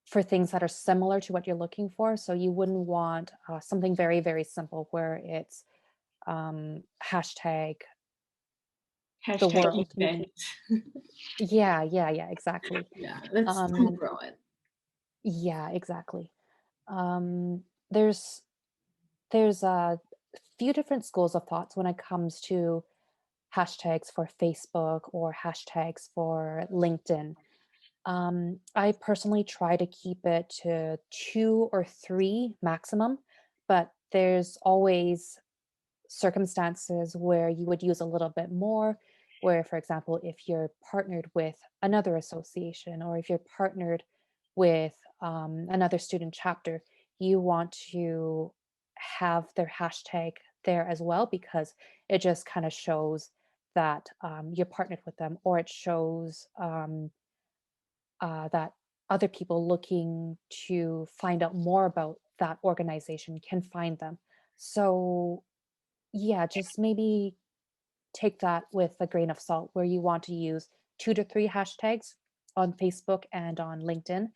for things that are similar to what you're looking for. So you wouldn't want something very, very simple where it's hashtag the Hashtag world. event. Yeah, exactly. Yeah, that's too Um, broad. yeah, exactly. There's there's a few different schools of thoughts when it comes to hashtags for Facebook or hashtags for LinkedIn. I personally try to keep it to two or three maximum, but there's always circumstances where you would use a little bit more. Where, for example, if you're partnered with another association or if you're partnered with another student chapter, you want to have their hashtag there as well because it just kind of shows that you're partnered with them, or it shows that other people looking to find out more about that organization can find them. So, yeah, just maybe take that with a grain of salt where you want to use two to three hashtags on Facebook and on LinkedIn,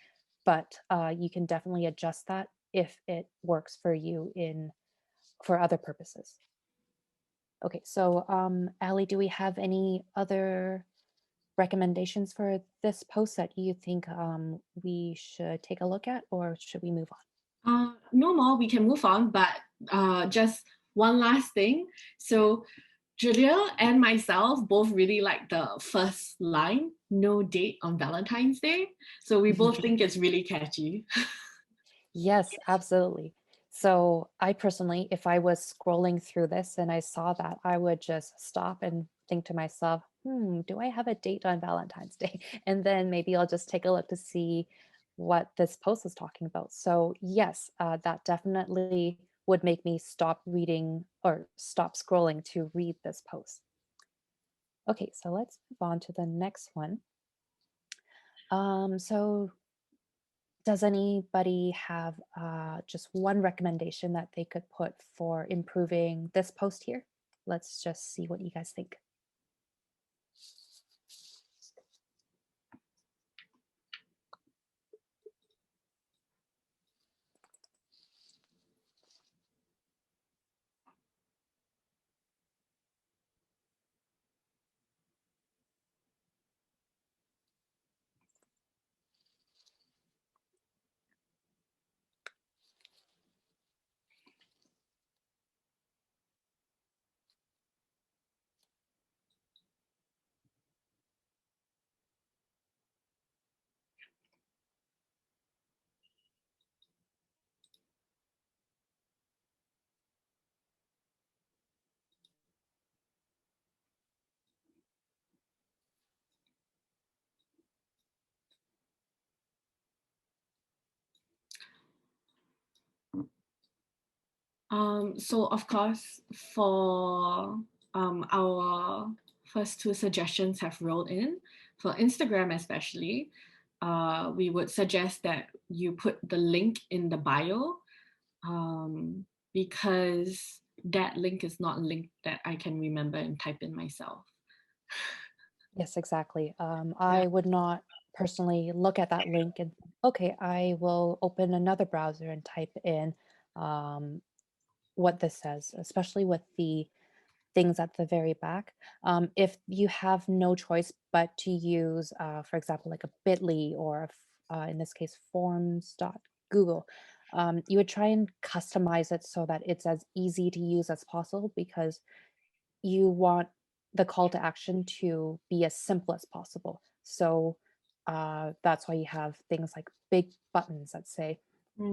but you can definitely adjust that if it works for you in for other purposes. Okay, so Ali, do we have any other recommendations for this post that you think we should take a look at, or should we move on? No more, we can move on, but just one last thing. So Julia and myself both really like the first line, no date on Valentine's Day. So we both think it's really catchy. Yes, absolutely. So I personally, if I was scrolling through this and I saw that, I would just stop and think to myself, do I have a date on Valentine's Day? And then maybe I'll just take a look to see what this post is talking about. So yes, that definitely would make me stop reading or stop scrolling to read this post. Okay, so let's move on to the next one. So does anybody have just one recommendation that they could put for improving this post here? Let's just see what you guys think. So of course, for our first two suggestions have rolled in. For Instagram especially, we would suggest that you put the link in the bio because that link is not a link that I can remember and type in myself. Yes, exactly. Yeah. I would not personally look at that link and, okay, I will open another browser and type in um, what this says, especially with the things at the very back. If you have no choice but to use, for example, like a bit.ly or in this case, forms.google, you would try and customize it so that it's as easy to use as possible because you want the call to action to be as simple as possible. So that's why you have things like big buttons that say,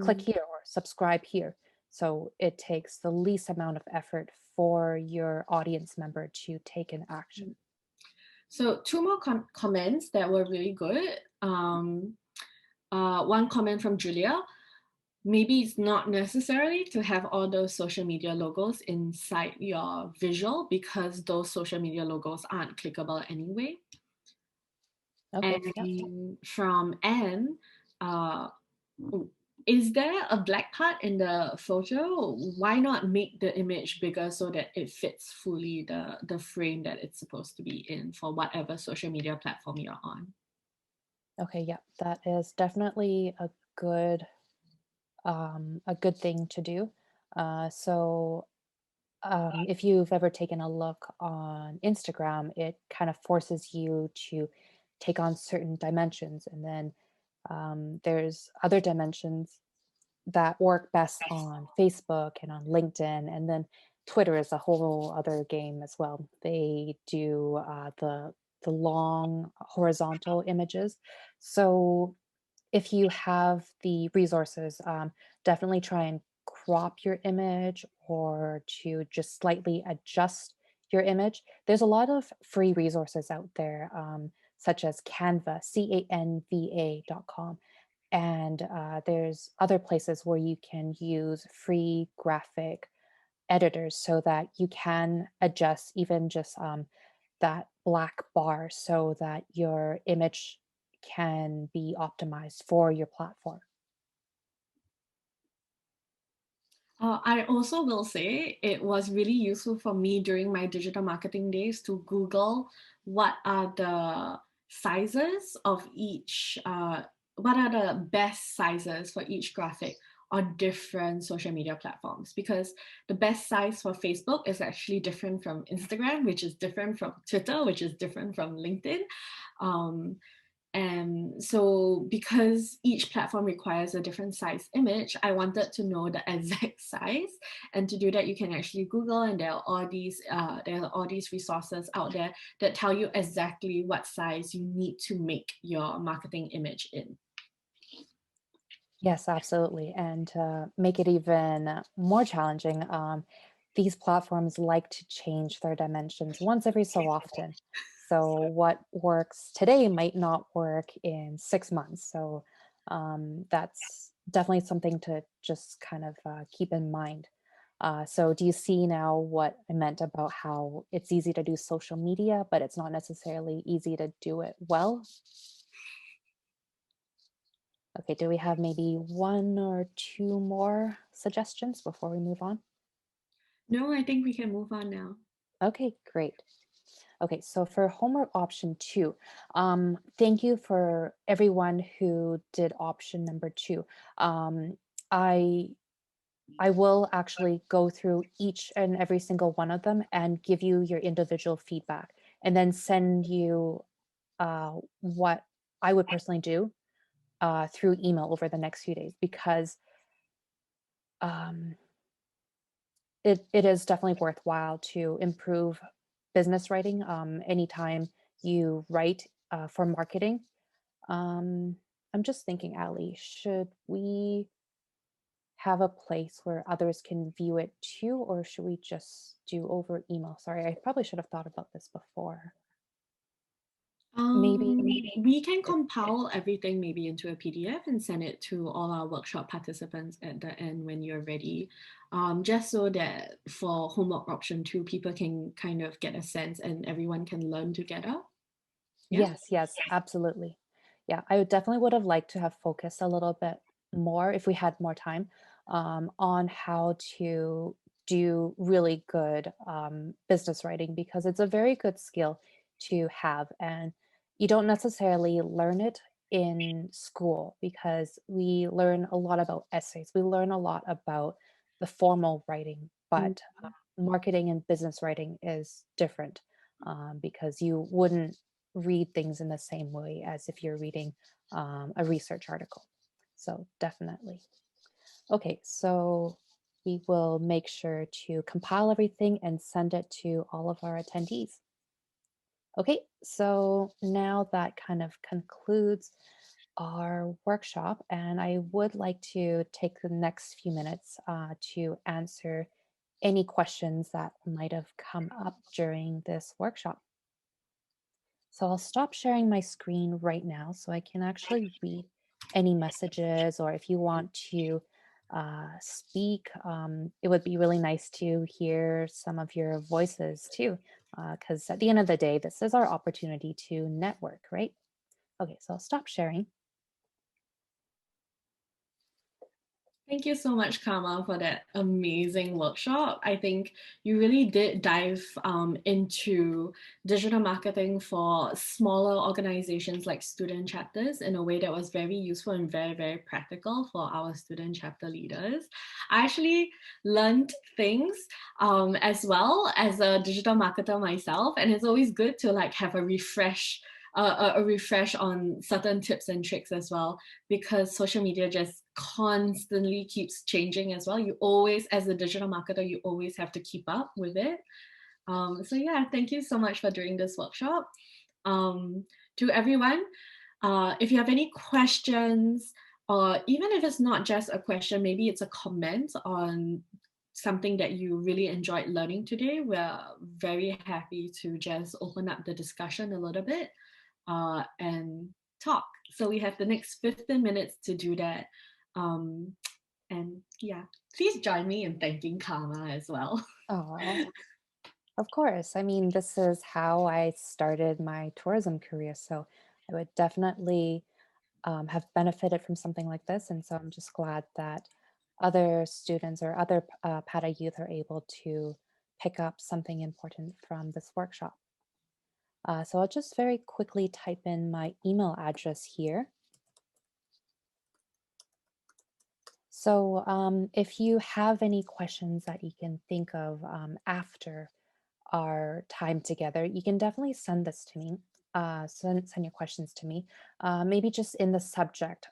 click Mm. here or subscribe here. So it takes the least amount of effort for your audience member to take an action. So two more comments that were really good. One comment from Julia. Maybe it's not necessary to have all those social media logos inside your visual because those social media logos aren't clickable anyway. Okay, yeah. And from Anne, uh, is there a black part in the photo? Why not make the image bigger so that it fits fully the frame that it's supposed to be in for whatever social media platform you're on? Okay, yeah. That is definitely a good thing to do. So if you've ever taken a look on Instagram, it kind of forces you to take on certain dimensions. And then there's other dimensions that work best on Facebook and on LinkedIn. And then Twitter is a whole other game as well. They do the long horizontal images. So if you have the resources, definitely try and crop your image or to just slightly adjust your image. There's a lot of free resources out there, such as Canva, canva.com. And there's other places where you can use free graphic editors so that you can adjust even just that black bar so that your image can be optimized for your platform. I also will say it was really useful for me during my digital marketing days to Google what are the sizes of each, what are the best sizes for each graphic on different social media platforms. Because the best size for Facebook is actually different from Instagram, which is different from Twitter, which is different from LinkedIn. Um, and so, because each platform requires a different size image, I wanted to know the exact size. And to do that, you can actually Google, and there are all these resources out there that tell you exactly what size you need to make your marketing image in. Yes, absolutely. And to make it even more challenging, these platforms like to change their dimensions once every so often. So what works today might not work in 6 months. So that's definitely something to just kind of keep in mind. So do you see now what I meant about how it's easy to do social media, but it's not necessarily easy to do it well? Okay, do we have maybe one or two more suggestions before we move on? No, I think we can move on now. Okay, great. Okay, so for homework option two, thank you for everyone who did option number two. Um, I I will actually go through each and every single one of them and give you your individual feedback, and then send you what I would personally do through email over the next few days because um, it is definitely worthwhile to improve business writing, anytime you write, for marketing. I'm just thinking, Ali, should we have a place where others can view it too, or should we just do over email? Sorry, I probably should have thought about this before. Maybe We can compile everything maybe into a PDF and send it to all our workshop participants at the end when you're ready, just so that for homework option two, people can kind of get a sense and everyone can learn together. Yeah. yes, yes, absolutely. Yeah, I would definitely would have liked to have focused a little bit more if we had more time on how to do really good business writing because it's a very good skill to have. And you don't necessarily learn it in school because we learn a lot about essays, we learn a lot about the formal writing, but Mhm. marketing and business writing is different because you wouldn't read things in the same way as if you're reading a research article. So, definitely. Okay, so we will make sure to compile everything and send it to all of our attendees. Okay, so now that kind of concludes our workshop, and I would like to take the next few minutes to answer any questions that might have come up during this workshop. So I'll stop sharing my screen right now so I can actually read any messages, or if you want to speak, it would be really nice to hear some of your voices too. Because at the end of the day, this is our opportunity to network, right? Okay, so I'll stop sharing. Thank you so much, Karma, for that amazing workshop. I think you really did dive into digital marketing for smaller organizations like student chapters in a way that was very useful and very, very practical for our student chapter leaders. I actually learned things as well as a digital marketer myself, and it's always good to like have a refresh. A refresh on certain tips and tricks as well, because social media just constantly keeps changing as well. You always, as a digital marketer, you always have to keep up with it. So yeah, thank you so much for doing this workshop. To everyone, if you have any questions, or even if it's not just a question, maybe it's a comment on something that you really enjoyed learning today, we're very happy to just open up the discussion a little bit and talk. So we have the next 15 minutes to do that. Um, and yeah, please join me in thanking Karma as well. Oh, of course. I mean, this is how I started my tourism career. So I would definitely have benefited from something like this. And so I'm just glad that other students or other PATA youth are able to pick up something important from this workshop. So I'll just very quickly type in my email address here. So if you have any questions that you can think of after our time together, you can definitely send this to me. Send your questions to me. Maybe just in the subject,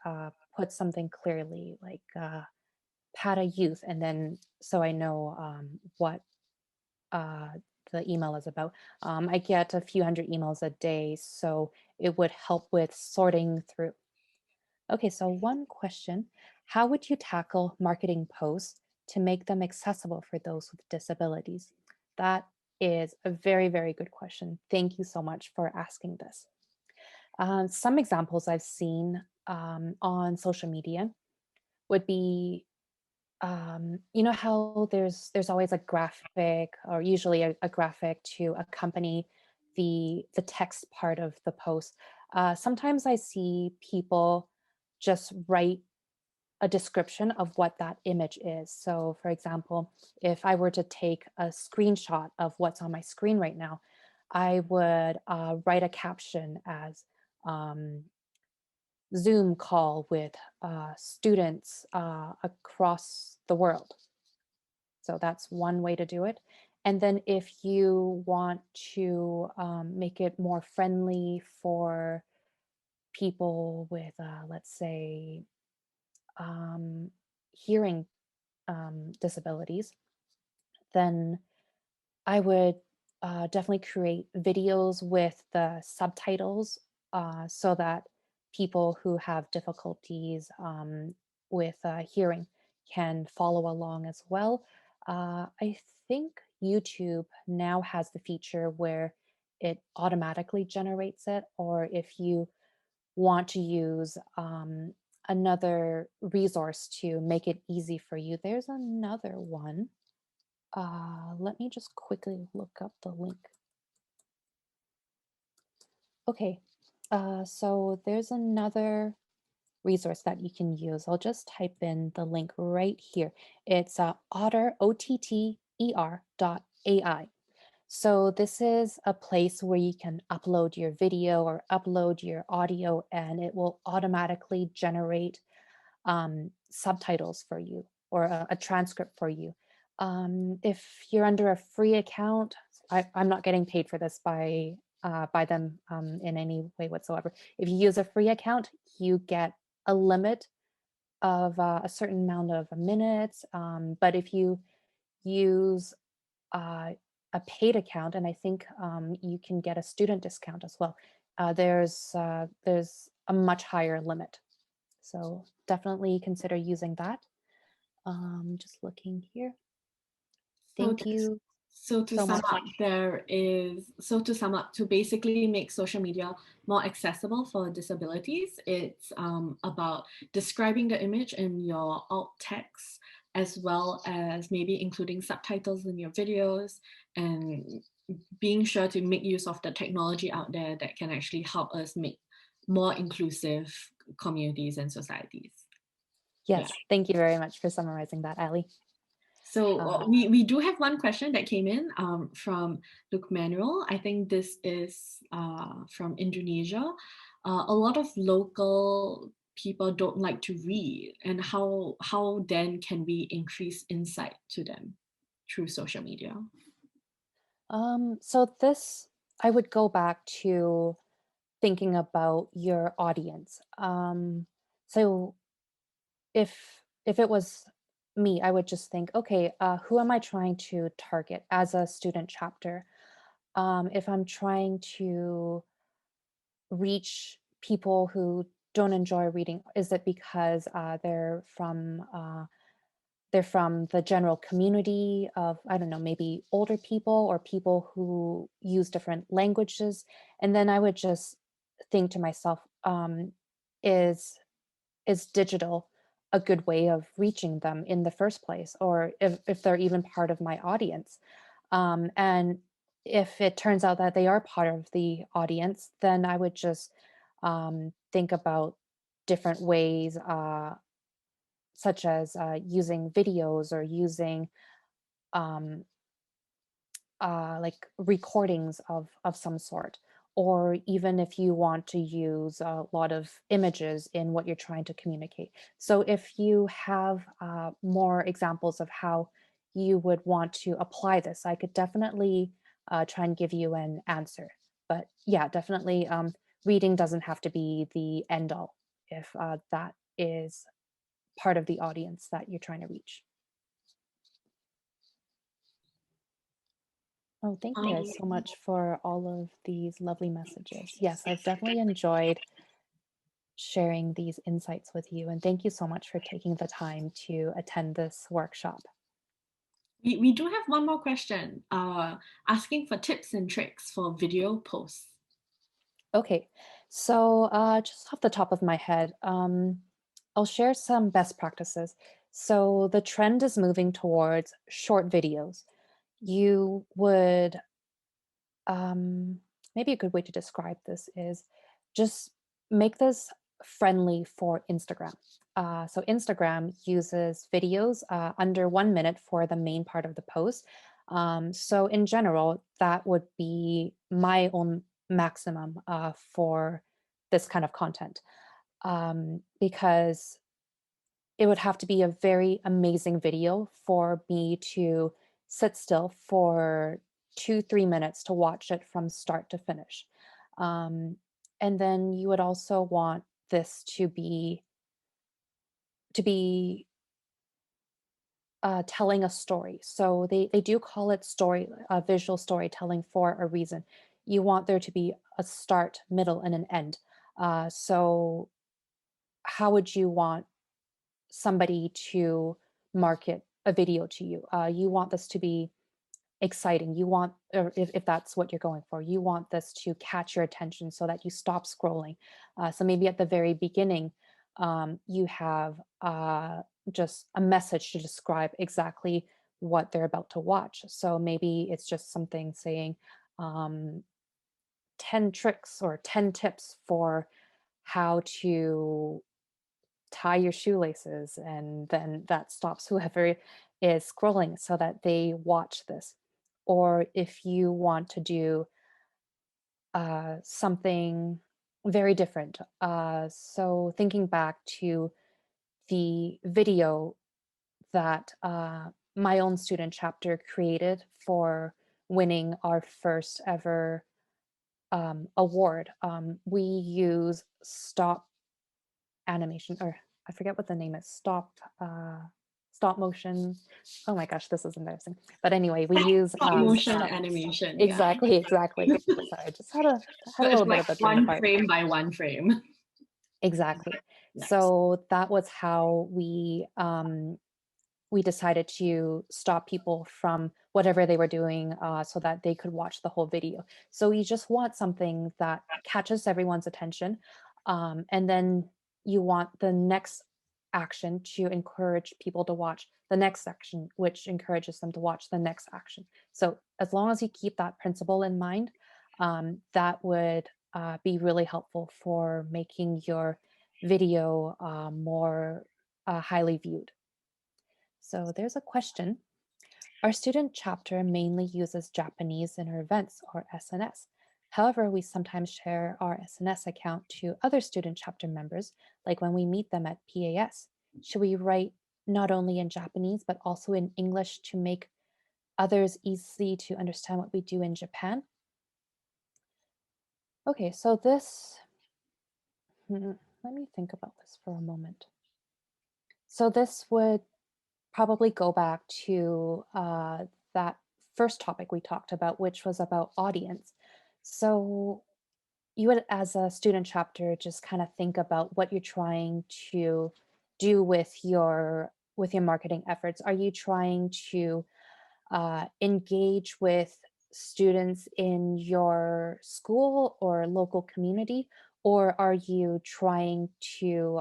put something clearly like PATA youth, and then so I know what uh, the email is about. I get a few hundred emails a day, so it would help with sorting through. Okay, so one question: how would you tackle marketing posts to make them accessible for those with disabilities? That is a very, very good question. Thank you so much for asking this. Some examples I've seen on social media would be you know how there's always a graphic, or usually a graphic to accompany the text part of the post. Sometimes I see people just write a description of what that image is. So, for example, if I were to take a screenshot of what's on my screen right now, I would write a caption as um, Zoom call with students across the world. So that's one way to do it. And then if you want to make it more friendly for people with, let's say, um, hearing disabilities, then I would definitely create videos with the subtitles so that people who have difficulties with hearing can follow along as well. I think YouTube now has the feature where it automatically generates it, or if you want to use another resource to make it easy for you, there's another one. Let me just quickly look up the link. Okay, so there's another resource that you can use. I'll just type in the link right here. It's Otter, tenure.ai. So this is a place where you can upload your video or upload your audio, and it will automatically generate subtitles for you or a transcript for you. If you're under a free account, I'm not getting paid for this by them in any way whatsoever. If you use a free account, you get a limit of a certain amount of minutes. But if you use uh, a paid account, and I think you can get a student discount as well. There's a much higher limit, so definitely consider using that. Just looking here. So Thank you So to so sum much. up, to sum up, to basically make social media more accessible for disabilities, it's about describing the image in your alt text, as well as maybe including subtitles in your videos, and being sure to make use of the technology out there that can actually help us make more inclusive communities and societies. Yeah. Yes, thank you very much for summarizing that, Ali. So Uh, we do have one question that came in from Luke Manuel. I think this is from Indonesia. A lot of local people don't like to read, and how then can we increase insight to them through social media? so this, I would go back to thinking about your audience. So if it was me, I would just think, okay, who am I trying to target as a student chapter? If I'm trying to reach people who don't enjoy reading, is it because they're from the general community of, I don't know, maybe older people or people who use different languages? And then I would just think to myself, is is digital a good way of reaching them in the first place, or if they're even part of my audience? And if it turns out that they are part of the audience, then I would just think about different ways, such as using videos or using um, like recordings of some sort, or even if you want to use a lot of images in what you're trying to communicate. So if you have more examples of how you would want to apply this, I could definitely try and give you an answer. But yeah, definitely, reading doesn't have to be the end all if that is part of the audience that you're trying to reach. Oh, thank you guys so much for all of these lovely messages. Yes, I've definitely enjoyed sharing these insights with you. And thank you so much for taking the time to attend this workshop. We do have one more question asking for tips and tricks for video posts. Okay, so just off the top of my head, I'll share some best practices. So the trend is moving towards short videos. You would um, maybe a good way to describe this is just make this friendly for Instagram. So Instagram uses videos under 1 minute for the main part of the post. So in general, that would be my own maximum for this kind of content, because it would have to be a very amazing video for me to sit still for 2, 3 minutes to watch it from start to finish. Um, and then you would also want this to be telling a story. So they do call it visual storytelling for a reason. You want there to be a start, middle, and an end. So how would you want somebody to market a video to you? You want this to be exciting. You want, or if that's what you're going for, you want this to catch your attention so that you stop scrolling. So maybe at the very beginning, you have just a message to describe exactly what they're about to watch. So maybe it's just something saying, um, 10 tricks or 10 tips for how to tie your shoelaces, and then that stops whoever is scrolling so that they watch this. Or if you want to do something very different. So thinking back to the video that my own student chapter created for winning our first ever award. We use stop animation, or I forget what the name is. Stop motion. Oh my gosh, this is embarrassing. But anyway, we use Stop motion stop. animation, yeah. Exactly. Sorry, I just had So a it's little bit like of a brain one fart. frame by one frame. Exactly. Nice. So that was how we decided to stop people from whatever they were doing so that they could watch the whole video. So you just want something that catches everyone's attention. And then you want the next action to encourage people to watch the next action, which encourages them to watch the next action. So as long as you keep that principle in mind, that would be really helpful for making your video more highly viewed. So there's a question. Our student chapter mainly uses Japanese in our events or SNS. However, we sometimes share our SNS account to other student chapter members, like when we meet them at PAS. Should we write not only in Japanese, but also in English to make others easy to understand what we do in Japan? Okay, so let me think about this for a moment. So this would probably go back to that first topic we talked about, which was about audience. So you would, as a student chapter, just kind of think about what you're trying to do with your marketing efforts. Are you trying to engage with students in your school or local community, or are you trying to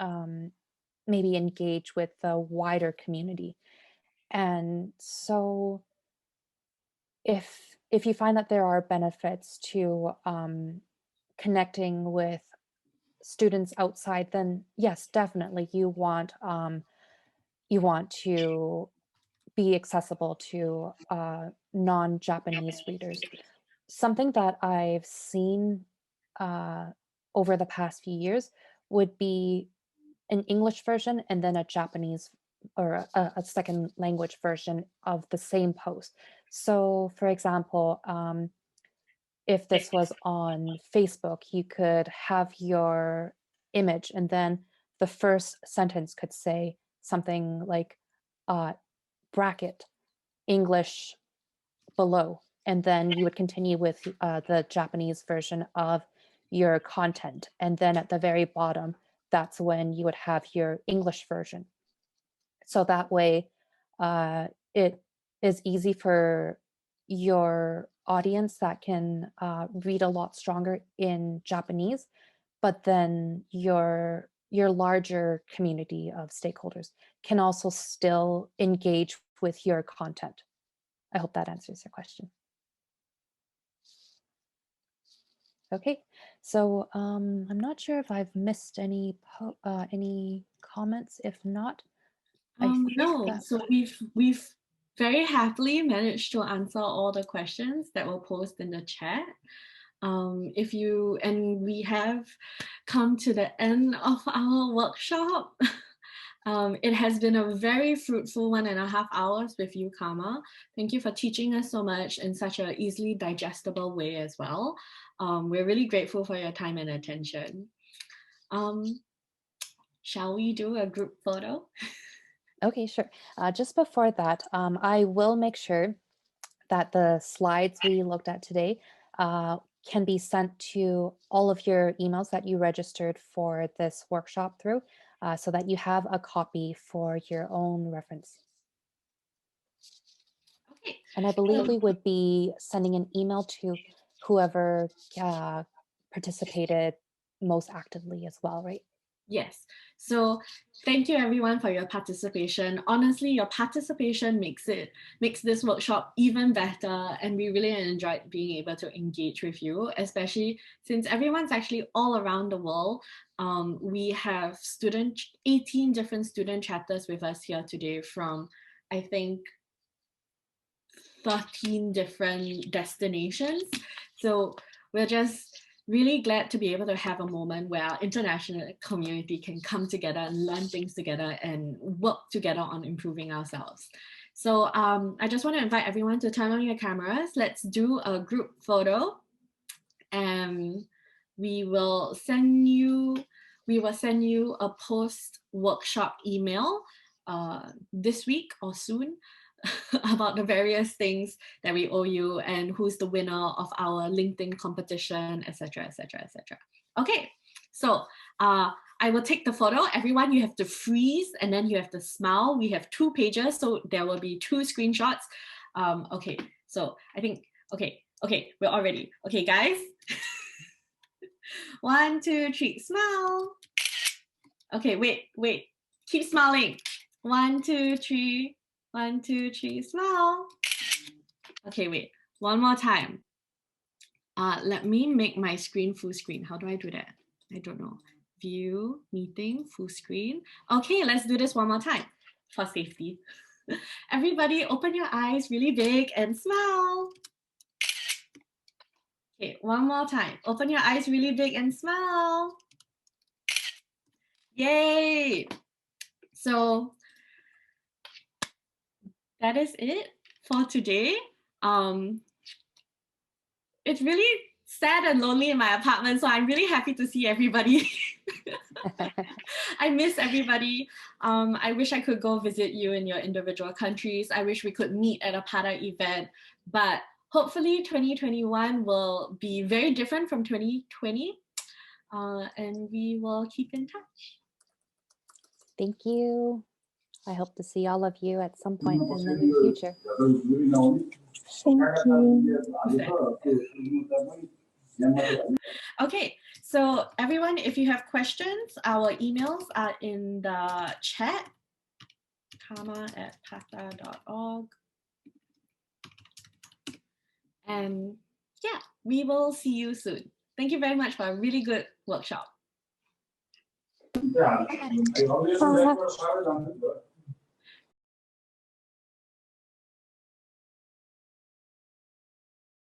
um, maybe engage with the wider community? And so if you find that there are benefits to connecting with students outside, then yes, definitely you want to be accessible to non-Japanese readers. Something that I've seen uh, over the past few years would be an English version and then a Japanese or a second language version of the same post. So, for example, if this was on Facebook, you could have your image, and then the first sentence could say something like uh, bracket English below, and then you would continue with the Japanese version of your content. And then at the very bottom, that's when you would have your English version. So that way, it is easy for your audience that can read a lot stronger in Japanese, but then your larger community of stakeholders can also still engage with your content. I hope that answers your question. Okay, so I'm not sure if I've missed any comments. If not, I think No, that so we've very happily managed to answer all the questions that were posed in the chat. If you and we have come to the end of our workshop. It has been a very fruitful 1.5 hours with you, Karma. Thank you for teaching us so much in such an easily digestible way as well. We're really grateful for your time and attention. Um, shall we do a group photo? okay, sure. Just before that, I will make sure that the slides we looked at today can be sent to all of your emails that you registered for this workshop through, so that you have a copy for your own reference. Okay. And I believe we would be sending an email to whoever participated most actively as well, right? Yes. So thank you everyone for your participation. Honestly, your participation makes this workshop even better, and we really enjoyed being able to engage with you, especially since everyone's actually all around the world. We have 18 different student chapters with us here today from, I think, 13 different destinations. So we're just really glad to be able to have a moment where our international community can come together and learn things together and work together on improving ourselves. So I just want to invite everyone to turn on your cameras. Let's do a group photo, and we will send you a post workshop email this week or soon about the various things that we owe you and who's the winner of our LinkedIn competition, etc., etc., etc. Okay, so I will take the photo. Everyone, you have to freeze and then you have to smile. We have 2 pages, so there will be 2 screenshots. Okay, so I think, okay, we're all ready. Okay, guys. 1, 2, 3, smile. Okay, wait, keep smiling. 1, 2, 3. 1, 2, 3, smile. Okay, wait, one more time. Let me make my screen full screen. How do I do that? I don't know. View, meeting, full screen. Okay, let's do this one more time for safety. Everybody open your eyes really big and smile. Okay, one more time. Open your eyes really big and smile. Yay! So that is it for today. It's really sad and lonely in my apartment, so I'm really happy to see everybody. I miss everybody. I wish I could go visit you in your individual countries. I wish we could meet at a PADA event, but hopefully 2021 will be very different from 2020, and we will keep in touch. Thank you. I hope to see all of you at some point in the near future. Thank you. Okay, so everyone, if you have questions, our emails are in the chat, karma@pata.org. And yeah, we will see you soon. Thank you very much for a really good workshop.